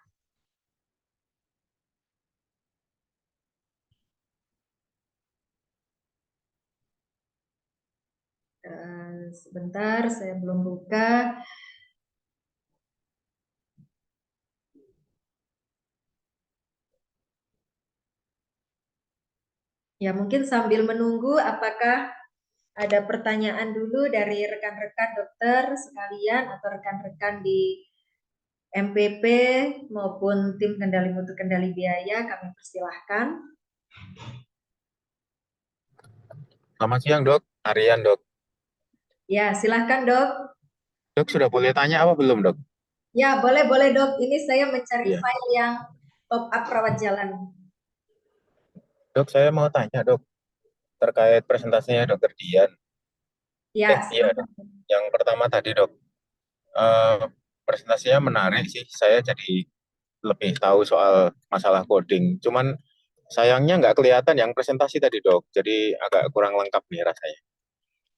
Sebentar, saya belum buka. Ya, mungkin sambil menunggu apakah ada pertanyaan dulu dari rekan-rekan dokter sekalian atau rekan-rekan di MPP maupun tim kendali mutu kendali biaya, kami persilahkan. Selamat siang, Dok. Arian, Dok. Ya, silahkan, Dok. Dok, sudah boleh tanya apa belum, Dok? Ya, boleh, Dok. Ini saya mencari Iya. file yang top up rawat jalan. Dok, saya mau tanya, Dok, terkait presentasinya Dr. Dian. Ya, Iya, Dok. Yang pertama tadi, Dok. Presentasinya menarik sih. Saya jadi lebih tahu soal masalah coding. Cuman sayangnya nggak kelihatan yang presentasi tadi, Dok. Jadi agak kurang lengkap nih rasanya.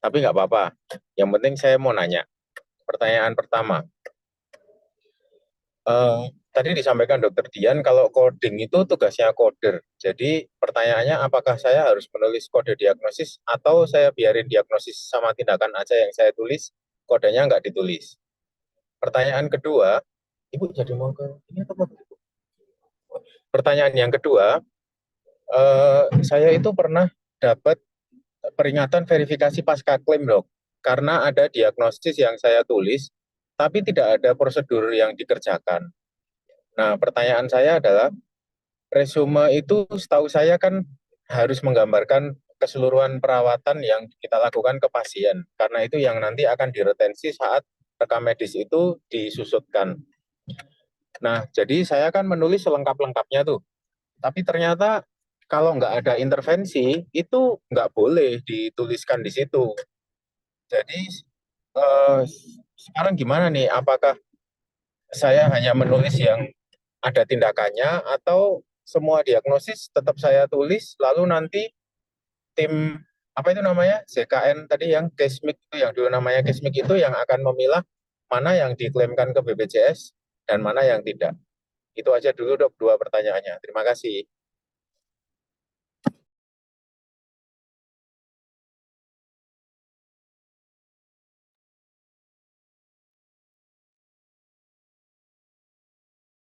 Tapi nggak apa-apa. Yang penting saya mau nanya. Pertanyaan pertama. Tadi disampaikan Dr. Dian kalau coding itu tugasnya coder. Jadi pertanyaannya apakah saya harus menulis kode diagnosis atau saya biarin diagnosis sama tindakan aja yang saya tulis, kodenya nggak ditulis. Pertanyaan kedua, Ibu jadi mau ke ini atau apa? Pertanyaan yang kedua, saya itu pernah dapat peringatan verifikasi pasca klaim, Dok, karena ada diagnosis yang saya tulis, tapi tidak ada prosedur yang dikerjakan. Nah, pertanyaan saya adalah, resume itu setahu saya kan harus menggambarkan keseluruhan perawatan yang kita lakukan ke pasien, karena itu yang nanti akan diretensi saat rekam medis itu disusutkan. Nah, jadi saya kan menulis selengkap-lengkapnya tuh, tapi ternyata kalau nggak ada intervensi, itu nggak boleh dituliskan di situ. Jadi, sekarang gimana nih, apakah saya hanya menulis yang ada tindakannya atau semua diagnosis tetap saya tulis, lalu nanti tim apa itu namanya JKN tadi yang Kesmik itu yang dulu namanya Kesmik itu yang akan memilah mana yang diklaimkan ke BPJS dan mana yang tidak. Itu aja dulu, Dok, dua pertanyaannya. Terima kasih.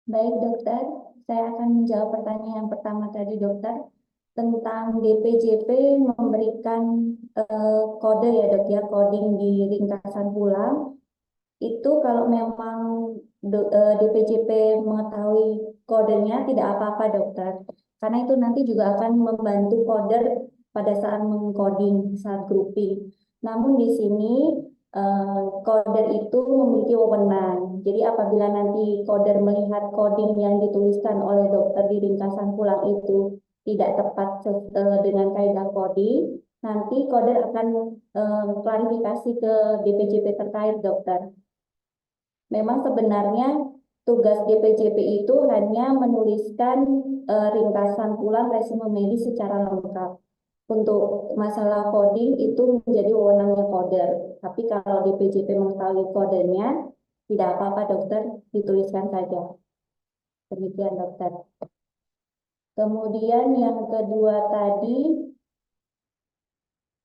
Baik dokter, saya akan menjawab pertanyaan yang pertama tadi dokter tentang DPJP memberikan kode ya dok ya, coding di ringkasan pulang. Itu kalau memang DPJP mengetahui kodenya tidak apa-apa dokter, karena itu nanti juga akan membantu coder pada saat mengcoding, saat grouping. Namun di sini Coder itu memiliki wewenang. Jadi apabila nanti coder melihat coding yang dituliskan oleh dokter di ringkasan pulang itu tidak tepat dengan kaidah coding, nanti coder akan klarifikasi ke DPJP terkait, dokter. Memang sebenarnya tugas DPJP itu hanya menuliskan ringkasan pulang resume medis secara lengkap. Untuk masalah coding itu menjadi wewenangnya coder. Tapi kalau DPJP mengetahui kodenya, tidak apa-apa dokter, dituliskan saja. Demikian dokter. Kemudian yang kedua tadi,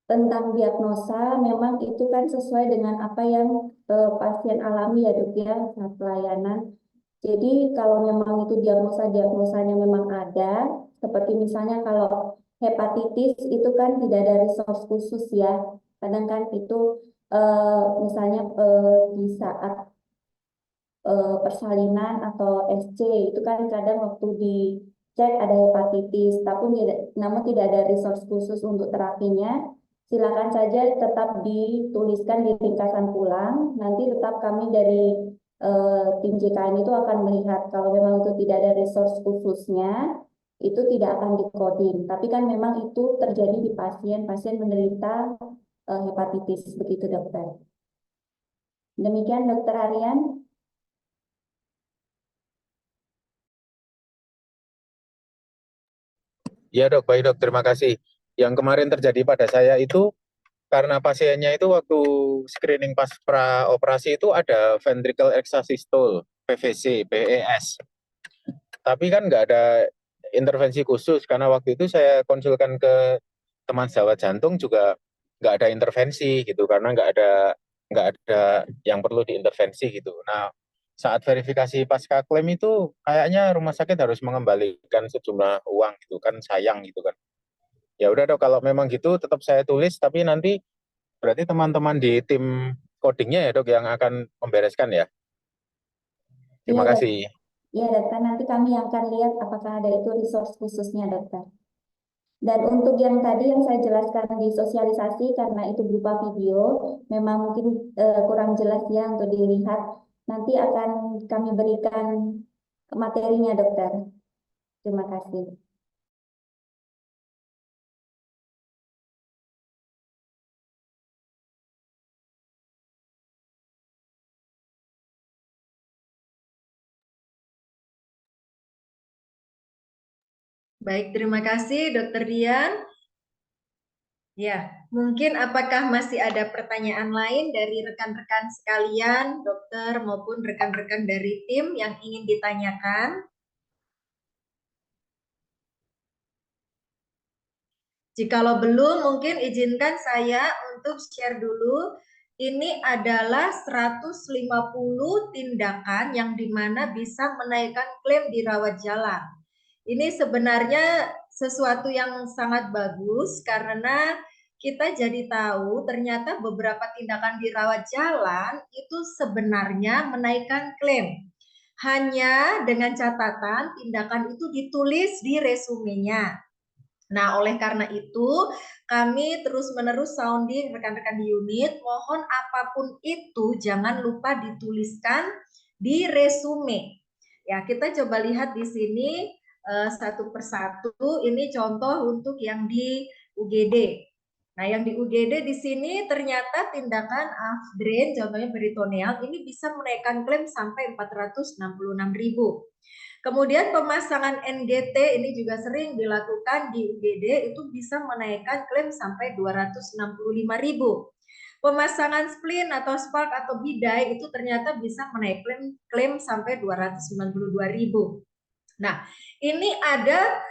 tentang diagnosa, memang itu kan sesuai dengan apa yang pasien alami ya dok ya saat pelayanan. Jadi kalau memang itu diagnosanya memang ada, seperti misalnya kalau hepatitis itu kan tidak ada resource khusus ya. Kadang kan itu misalnya di saat persalinan atau SC itu kan kadang waktu dicek ada hepatitis, tapi namun tidak ada resource khusus untuk terapinya. Silakan saja tetap dituliskan di ringkasan pulang. Nanti tetap kami dari tim JKN itu akan melihat kalau memang itu tidak ada resource khususnya, itu tidak akan dikoding. Tapi kan memang itu terjadi di pasien menderita hepatitis, begitu dokter. Demikian dokter Aryan. Ya dok, baik dok, terima kasih. Yang kemarin terjadi pada saya itu karena pasiennya itu waktu screening pas pra operasi itu ada ventricle extrasystole, PVC, PES. Tapi kan nggak ada intervensi khusus karena waktu itu saya konsulkan ke teman sejawat jantung juga nggak ada intervensi gitu karena nggak ada yang perlu diintervensi gitu. Nah, saat verifikasi pasca klaim itu kayaknya rumah sakit harus mengembalikan sejumlah uang gitu kan sayang gitu kan. Ya udah dok kalau memang gitu tetap saya tulis tapi nanti berarti teman-teman di tim codingnya ya dok yang akan membereskan ya. Iya Terima dok. kasih. Iya dokter, nanti kami akan lihat apakah ada itu resource khususnya dokter. Dan untuk yang tadi yang saya jelaskan di sosialisasi karena itu berupa video, memang mungkin kurang jelas ya untuk dilihat. Nanti akan kami berikan materinya dokter. Terima kasih. Baik, terima kasih Dokter Dian. Ya, mungkin apakah masih ada pertanyaan lain dari rekan-rekan sekalian, dokter maupun rekan-rekan dari tim yang ingin ditanyakan? Jikalau belum, mungkin izinkan saya untuk share dulu. Ini adalah 150 tindakan yang dimana bisa menaikkan klaim di rawat jalan. Ini sebenarnya sesuatu yang sangat bagus karena kita jadi tahu ternyata beberapa tindakan di rawat jalan itu sebenarnya menaikkan klaim. Hanya dengan catatan tindakan itu ditulis di resumenya. Nah, oleh karena itu, kami terus-menerus sounding rekan-rekan di unit, mohon apapun itu jangan lupa dituliskan di resume. Ya, kita coba lihat di sini satu persatu. Ini contoh untuk yang di UGD. Nah, yang di UGD di sini ternyata tindakan Afdren, contohnya peritoneal, ini bisa menaikkan klaim sampai 466.000. Kemudian pemasangan NGT ini juga sering dilakukan di UGD, itu bisa menaikkan klaim sampai 265.000. Pemasangan spleen atau spark atau bidai itu ternyata bisa menaikkan klaim sampai 292.000. Nah, ini ada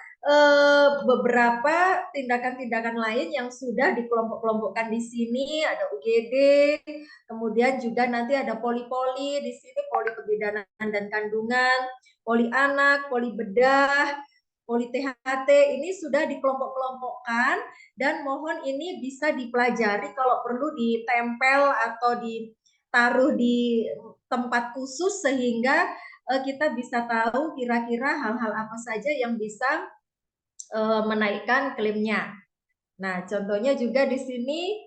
beberapa tindakan-tindakan lain yang sudah dikelompok-kelompokkan di sini. Ada UGD, kemudian juga nanti ada poli-poli di sini, poli kebidanan dan kandungan, poli anak, poli bedah, poli THT. Ini sudah dikelompok-kelompokkan dan mohon ini bisa dipelajari kalau perlu ditempel atau ditaruh di tempat khusus sehingga kita bisa tahu kira-kira hal-hal apa saja yang bisa menaikkan klaimnya. Nah, contohnya juga di sini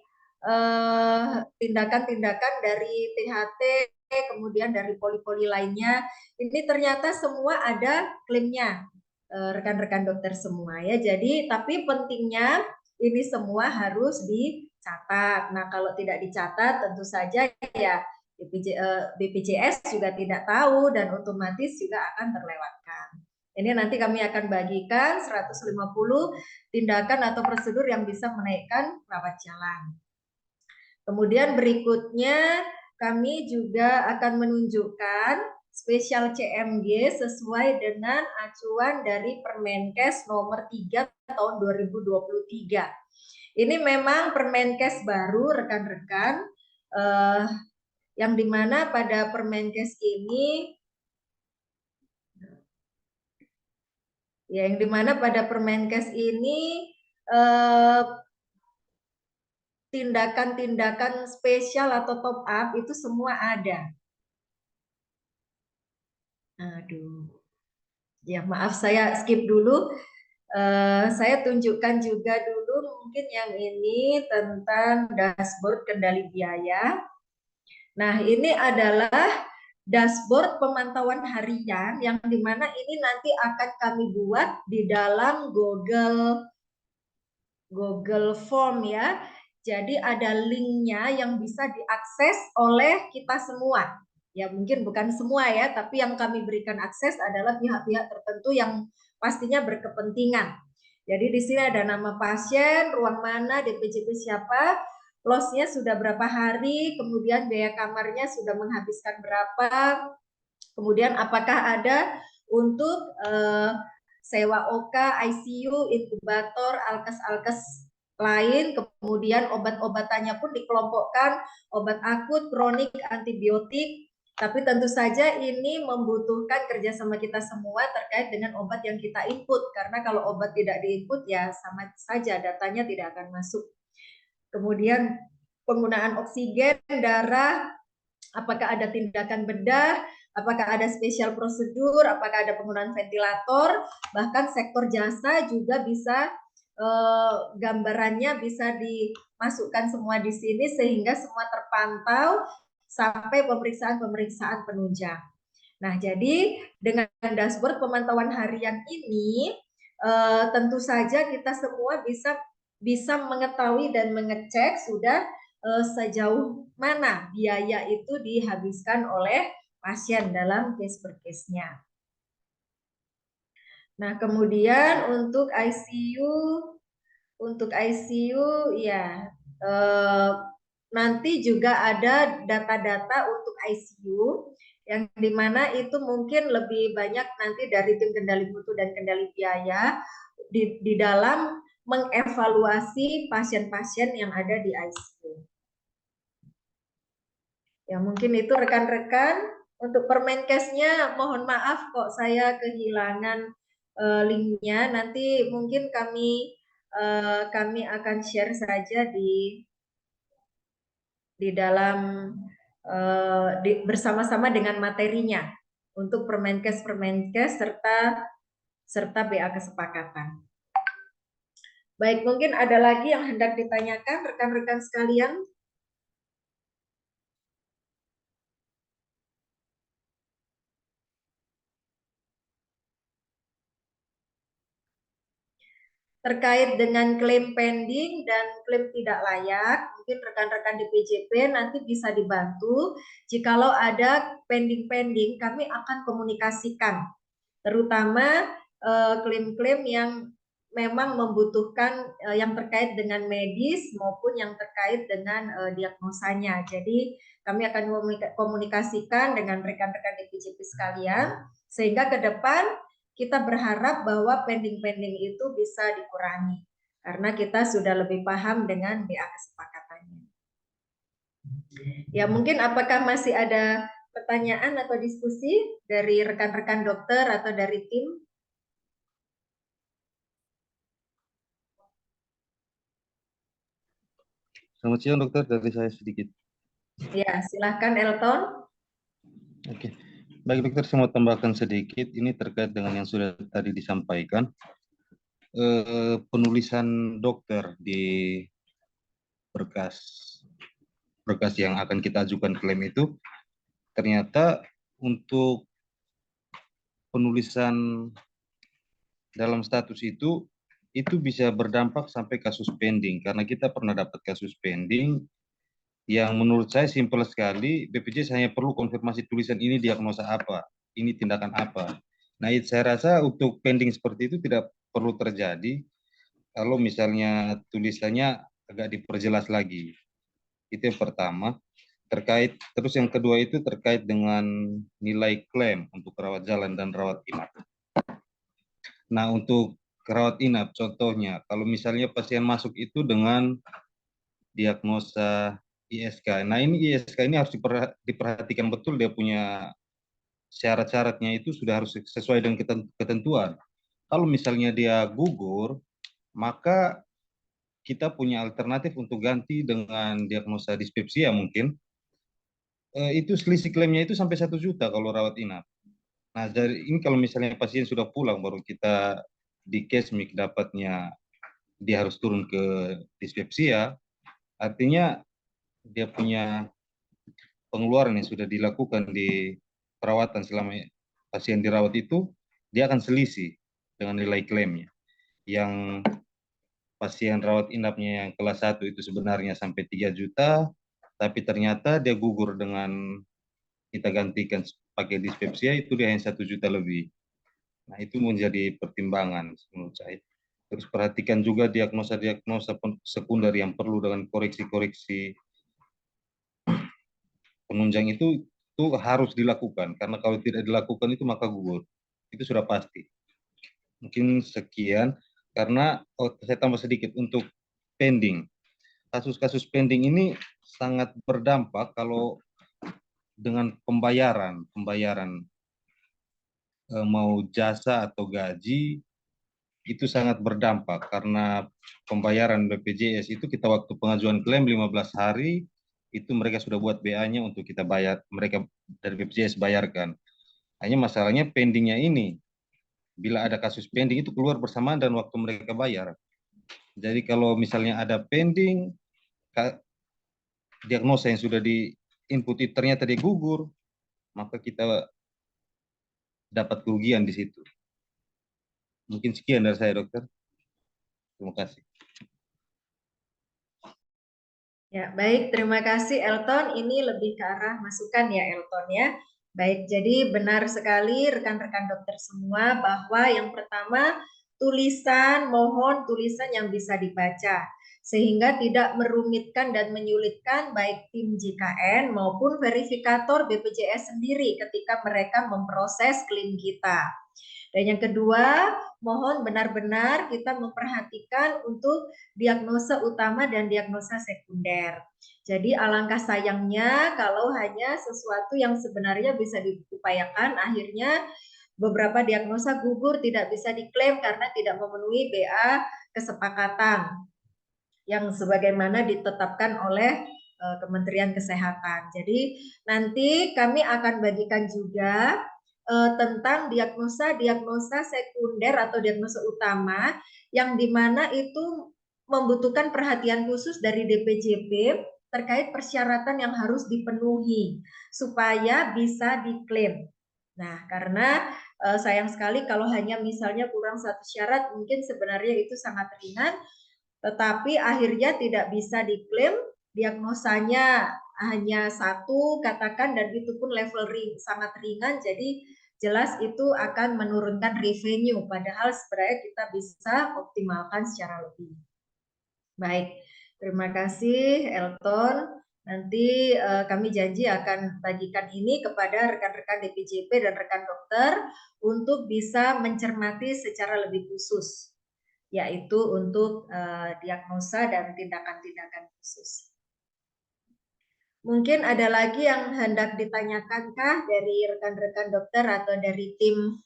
tindakan-tindakan dari THT, kemudian dari poli-poli lainnya, ini ternyata semua ada klaimnya, rekan-rekan dokter semua ya. Jadi tapi pentingnya ini semua harus dicatat. Nah kalau tidak dicatat tentu saja ya BPJS juga tidak tahu dan otomatis juga akan terlewatkan. Ini nanti kami akan bagikan 150 tindakan atau prosedur yang bisa menaikkan rawat jalan. Kemudian berikutnya kami juga akan menunjukkan spesial CMG sesuai dengan acuan dari Permenkes nomor 3 tahun 2023. Ini memang Permenkes baru rekan-rekan, yang dimana pada Permenkes ini, yang dimana pada Permenkes ini tindakan-tindakan spesial atau top up itu semua ada. Aduh, ya maaf saya skip dulu. Saya tunjukkan juga dulu mungkin yang ini tentang dashboard kendali biaya. Nah ini adalah dashboard pemantauan harian yang dimana ini nanti akan kami buat di dalam Google Form ya. Jadi ada linknya yang bisa diakses oleh kita semua. Ya mungkin bukan semua ya, tapi yang kami berikan akses adalah pihak-pihak tertentu yang pastinya berkepentingan. Jadi di sini ada nama pasien, ruang mana, DPJP siapa, lossnya sudah berapa hari, kemudian biaya kamarnya sudah menghabiskan berapa, kemudian apakah ada untuk sewa OK, ICU, inkubator, alkes-alkes lain, kemudian obat-obatannya pun dikelompokkan obat akut, kronik, antibiotik, tapi tentu saja ini membutuhkan kerjasama kita semua terkait dengan obat yang kita input, karena kalau obat tidak diinput ya sama saja datanya tidak akan masuk. Kemudian penggunaan oksigen, darah, apakah ada tindakan bedah, apakah ada spesial prosedur, apakah ada penggunaan ventilator, bahkan sektor jasa juga bisa gambarannya bisa dimasukkan semua di sini sehingga semua terpantau sampai pemeriksaan-pemeriksaan penunjang. Nah, jadi dengan dashboard pemantauan harian ini tentu saja kita semua bisa mengetahui dan mengecek sudah sejauh mana biaya itu dihabiskan oleh pasien dalam case per case-nya. Nah, kemudian untuk ICU ya nanti juga ada data-data untuk ICU yang dimana itu mungkin lebih banyak nanti dari tim kendali mutu dan kendali biaya di dalam mengevaluasi pasien-pasien yang ada di ICU. Ya mungkin itu rekan-rekan. Untuk Permenkesnya mohon maaf kok saya kehilangan linknya. Nanti mungkin kami akan share saja di dalam bersama-sama dengan materinya untuk Permenkes serta BA kesepakatan. Baik, mungkin ada lagi yang hendak ditanyakan rekan-rekan sekalian. Terkait dengan klaim pending dan klaim tidak layak, mungkin rekan-rekan di PJP nanti bisa dibantu. Jikalau ada pending-pending, kami akan komunikasikan, terutama klaim-klaim yang memang membutuhkan yang terkait dengan medis maupun yang terkait dengan diagnosanya. Jadi kami akan komunikasikan dengan rekan-rekan di PJP sekalian, sehingga ke depan kita berharap bahwa pending-pending itu bisa dikurangi karena kita sudah lebih paham dengan BA kesepakatannya. Ya mungkin apakah masih ada pertanyaan atau diskusi dari rekan-rekan dokter atau dari tim? Selamat siang dokter, dari saya sedikit. Ya, silahkan Elton. Oke, baik dokter, saya mau tambahkan sedikit. Ini terkait dengan yang sudah tadi disampaikan. Penulisan dokter di berkas berkas yang akan kita ajukan klaim itu, ternyata untuk penulisan dalam status itu bisa berdampak sampai kasus pending, karena kita pernah dapat kasus pending yang menurut saya simpel sekali. BPJS hanya perlu konfirmasi tulisan ini diagnosa apa, ini tindakan apa. Nah, saya rasa untuk pending seperti itu tidak perlu terjadi kalau misalnya tulisannya agak diperjelas lagi. Itu yang pertama. Terus yang kedua itu terkait dengan nilai klaim untuk rawat jalan dan rawat inap. Nah, untuk rawat inap contohnya, kalau misalnya pasien masuk itu dengan diagnosa ISK. Nah, ini ISK ini harus diperhatikan betul, dia punya syarat-syaratnya itu sudah harus sesuai dengan ketentuan. Kalau misalnya dia gugur, maka kita punya alternatif untuk ganti dengan diagnosa dispepsia mungkin. Itu selisih klaimnya itu sampai 1 juta kalau rawat inap. Nah, dari ini kalau misalnya pasien sudah pulang baru kita di Kesmik dapatnya dia harus turun ke dispepsia, artinya dia punya pengeluaran yang sudah dilakukan di perawatan selama pasien dirawat itu, dia akan selisih dengan nilai klaimnya. Yang pasien rawat inapnya yang kelas 1 itu sebenarnya sampai 3 juta, tapi ternyata dia gugur dengan kita gantikan pakai dispepsia, itu dia hanya 1 juta lebih. Nah, itu menjadi pertimbangan menurut saya. Terus perhatikan juga diagnosa-diagnosa sekunder yang perlu dengan koreksi-koreksi penunjang itu harus dilakukan, karena kalau tidak dilakukan itu maka gugur. Itu sudah pasti. Mungkin sekian, karena saya tambah sedikit untuk pending. Kasus-kasus pending ini sangat berdampak kalau dengan pembayaran mau jasa atau gaji, itu sangat berdampak karena pembayaran BPJS itu kita waktu pengajuan klaim 15 hari itu mereka sudah buat BA-nya untuk kita bayar, mereka dari BPJS bayarkan. Hanya masalahnya pendingnya ini, bila ada kasus pending itu keluar bersamaan dan waktu mereka bayar. Jadi kalau misalnya ada pending, diagnosa yang sudah di input itu ternyata dia gugur, maka kita dapat kerugian di situ. Mungkin sekian dari saya, dokter. Terima kasih. Ya, baik. Terima kasih, Elton. Ini lebih ke arah masukan ya, Elton ya. Baik, jadi benar sekali rekan-rekan dokter semua bahwa yang pertama, mohon tulisan yang bisa dibaca. Sehingga tidak merumitkan dan menyulitkan baik tim JKN maupun verifikator BPJS sendiri ketika mereka memproses klaim kita. Dan yang kedua, mohon benar-benar kita memperhatikan untuk diagnosa utama dan diagnosa sekunder. Jadi alangkah sayangnya kalau hanya sesuatu yang sebenarnya bisa diupayakan, akhirnya beberapa diagnosa gugur tidak bisa diklaim karena tidak memenuhi BA kesepakatan yang sebagaimana ditetapkan oleh Kementerian Kesehatan. Jadi nanti kami akan bagikan juga tentang diagnosa sekunder atau diagnosa utama yang dimana itu membutuhkan perhatian khusus dari DPJP terkait persyaratan yang harus dipenuhi supaya bisa diklaim. Nah, karena sayang sekali kalau hanya misalnya kurang satu syarat, mungkin sebenarnya itu sangat ringan, tetapi akhirnya tidak bisa diklaim, diagnosanya hanya satu katakan, dan itu pun level sangat ringan, jadi jelas itu akan menurunkan revenue, padahal sebenarnya kita bisa optimalkan secara lebih. Baik, terima kasih Elton. Nanti kami janji akan bagikan ini kepada rekan-rekan DPJP dan rekan dokter untuk bisa mencermati secara lebih khusus, yaitu untuk diagnosa dan tindakan-tindakan khusus. Mungkin ada lagi yang hendak ditanyakankah dari rekan-rekan dokter atau dari tim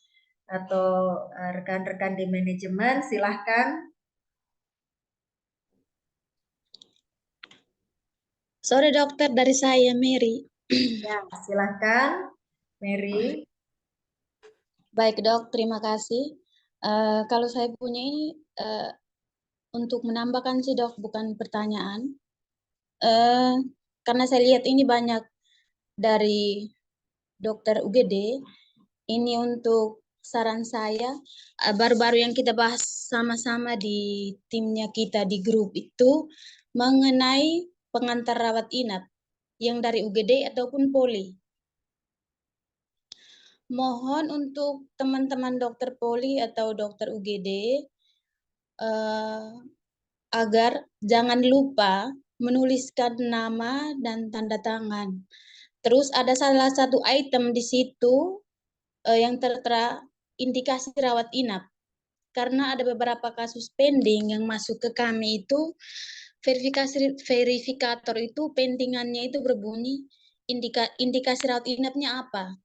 atau rekan-rekan di manajemen? Silahkan. Sore dokter, dari saya Mary. Ya, silahkan Mary. Baik dok, terima kasih. Kalau saya punya ini untuk menambahkan sih dok, bukan pertanyaan. Eh, karena saya lihat ini banyak dari dokter UGD, ini untuk saran saya, baru-baru yang kita bahas sama-sama di timnya kita di grup itu mengenai pengantar rawat inap yang dari UGD ataupun poli. Mohon untuk teman-teman dokter poli atau dokter UGD agar jangan lupa menuliskan nama dan tanda tangan. Terus ada salah satu item di situ yang tertera indikasi rawat inap. Karena ada beberapa kasus pending yang masuk ke kami itu, verifikator itu pendingannya itu berbunyi indikasi rawat inapnya apa.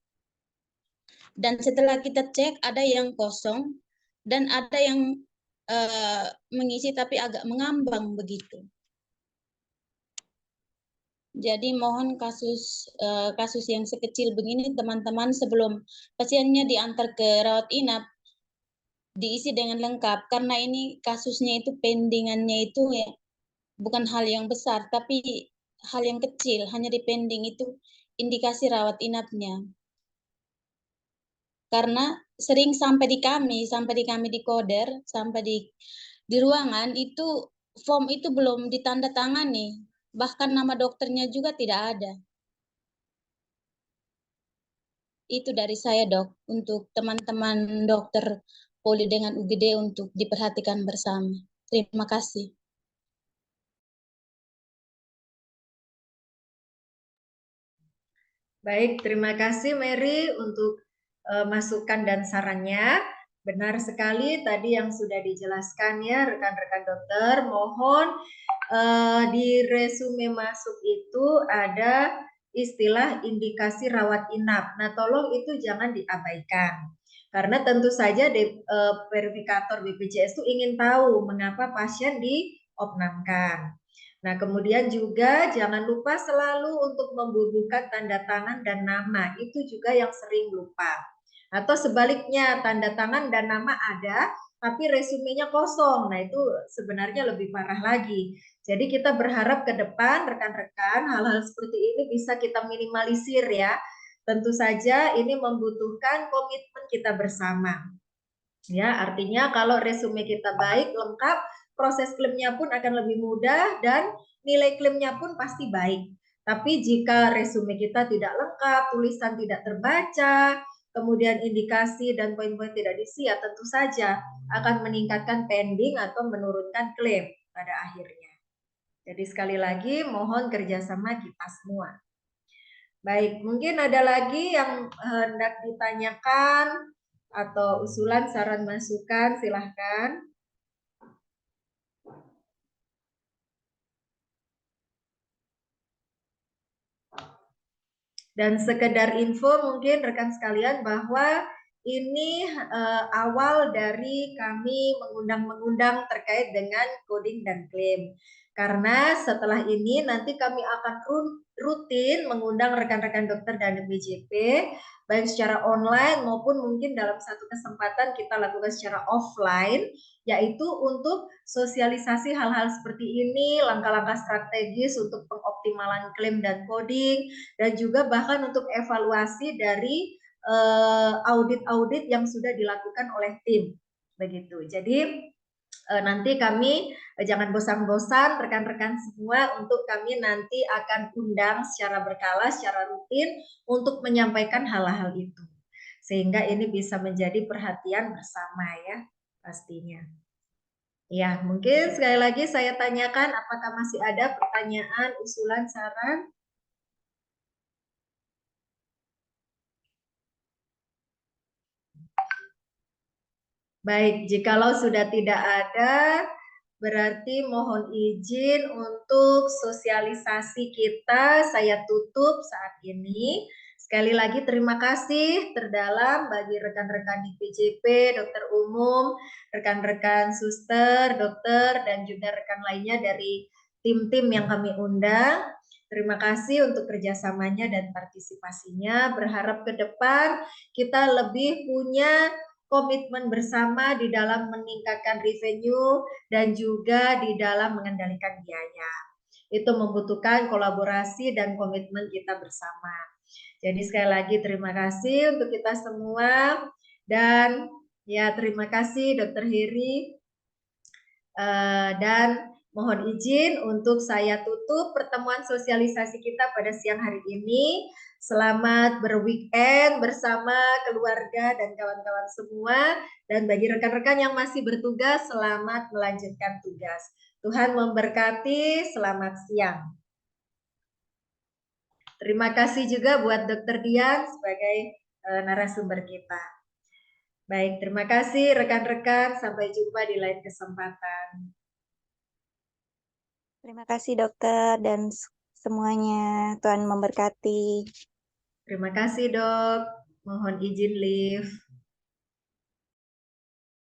Dan setelah kita cek ada yang kosong dan ada yang mengisi tapi agak mengambang begitu. Jadi mohon kasus yang sekecil begini teman-teman sebelum pasiennya diantar ke rawat inap diisi dengan lengkap karena ini kasusnya itu pendingannya itu ya bukan hal yang besar tapi hal yang kecil, hanya di pending itu indikasi rawat inapnya. Karena sering sampai di kami di koder, sampai di ruangan itu form itu belum ditandatangani, bahkan nama dokternya juga tidak ada. Itu dari saya, Dok, untuk teman-teman dokter poli dengan UGD untuk diperhatikan bersama. Terima kasih. Baik, terima kasih Mary untuk masukan dan sarannya. Benar sekali tadi yang sudah dijelaskan ya rekan-rekan dokter. Mohon di resume masuk itu ada istilah indikasi rawat inap. Nah, tolong itu jangan diabaikan. Karena tentu saja verifikator BPJS itu ingin tahu mengapa pasien diopnamkan. Nah, kemudian juga jangan lupa selalu untuk membubuhkan tanda tangan dan nama. Itu juga yang sering lupa. Atau sebaliknya, tanda tangan dan nama ada, tapi resumenya kosong. Nah, itu sebenarnya lebih parah lagi. Jadi kita berharap ke depan rekan-rekan hal-hal seperti ini bisa kita minimalisir ya. Tentu saja ini membutuhkan komitmen kita bersama. Ya, artinya kalau resume kita baik, lengkap, proses klaimnya pun akan lebih mudah dan nilai klaimnya pun pasti baik. Tapi jika resume kita tidak lengkap, tulisan tidak terbaca, kemudian indikasi dan poin-poin tidak diisi, ya tentu saja akan meningkatkan pending atau menurunkan klaim pada akhirnya. Jadi sekali lagi mohon kerjasama kita semua. Baik, mungkin ada lagi yang hendak ditanyakan atau usulan, saran, masukan, silahkan. Dan sekedar info mungkin rekan sekalian bahwa ini awal dari kami mengundang terkait dengan coding dan klaim. Karena setelah ini nanti kami akan rutin mengundang rekan-rekan dokter dan BPJP, baik secara online maupun mungkin dalam satu kesempatan kita lakukan secara offline, yaitu untuk sosialisasi hal-hal seperti ini, langkah-langkah strategis untuk pengoptimalan klaim dan coding, dan juga bahkan untuk evaluasi dari audit-audit yang sudah dilakukan oleh tim. Begitu. Jadi nanti kami jangan bosan-bosan rekan-rekan semua untuk kami nanti akan undang secara berkala, secara rutin untuk menyampaikan hal-hal itu. Sehingga ini bisa menjadi perhatian bersama ya pastinya. Ya, mungkin sekali lagi saya tanyakan apakah masih ada pertanyaan, usulan, saran? Baik, jikalau sudah tidak ada, berarti mohon izin untuk sosialisasi kita saya tutup saat ini. Sekali lagi terima kasih terdalam bagi rekan-rekan di PJP, dokter umum, rekan-rekan suster, dokter, dan juga rekan lainnya dari tim-tim yang kami undang. Terima kasih untuk kerjasamanya dan partisipasinya. Berharap ke depan kita lebih punya komitmen bersama di dalam meningkatkan revenue dan juga di dalam mengendalikan biaya. itu membutuhkan kolaborasi dan komitmen kita bersama. Jadi sekali lagi terima kasih untuk kita semua, dan ya terima kasih Dr. Heri, dan mohon izin untuk saya tutup pertemuan sosialisasi kita pada siang hari ini. Selamat berweekend bersama keluarga dan kawan-kawan semua. Dan bagi rekan-rekan yang masih bertugas, selamat melanjutkan tugas. Tuhan memberkati, selamat siang. Terima kasih juga buat Dr. Dian sebagai narasumber kita. Baik, terima kasih rekan-rekan. Sampai jumpa di lain kesempatan. Terima kasih dokter dan semuanya. Tuhan memberkati. Terima kasih dok. Mohon izin live.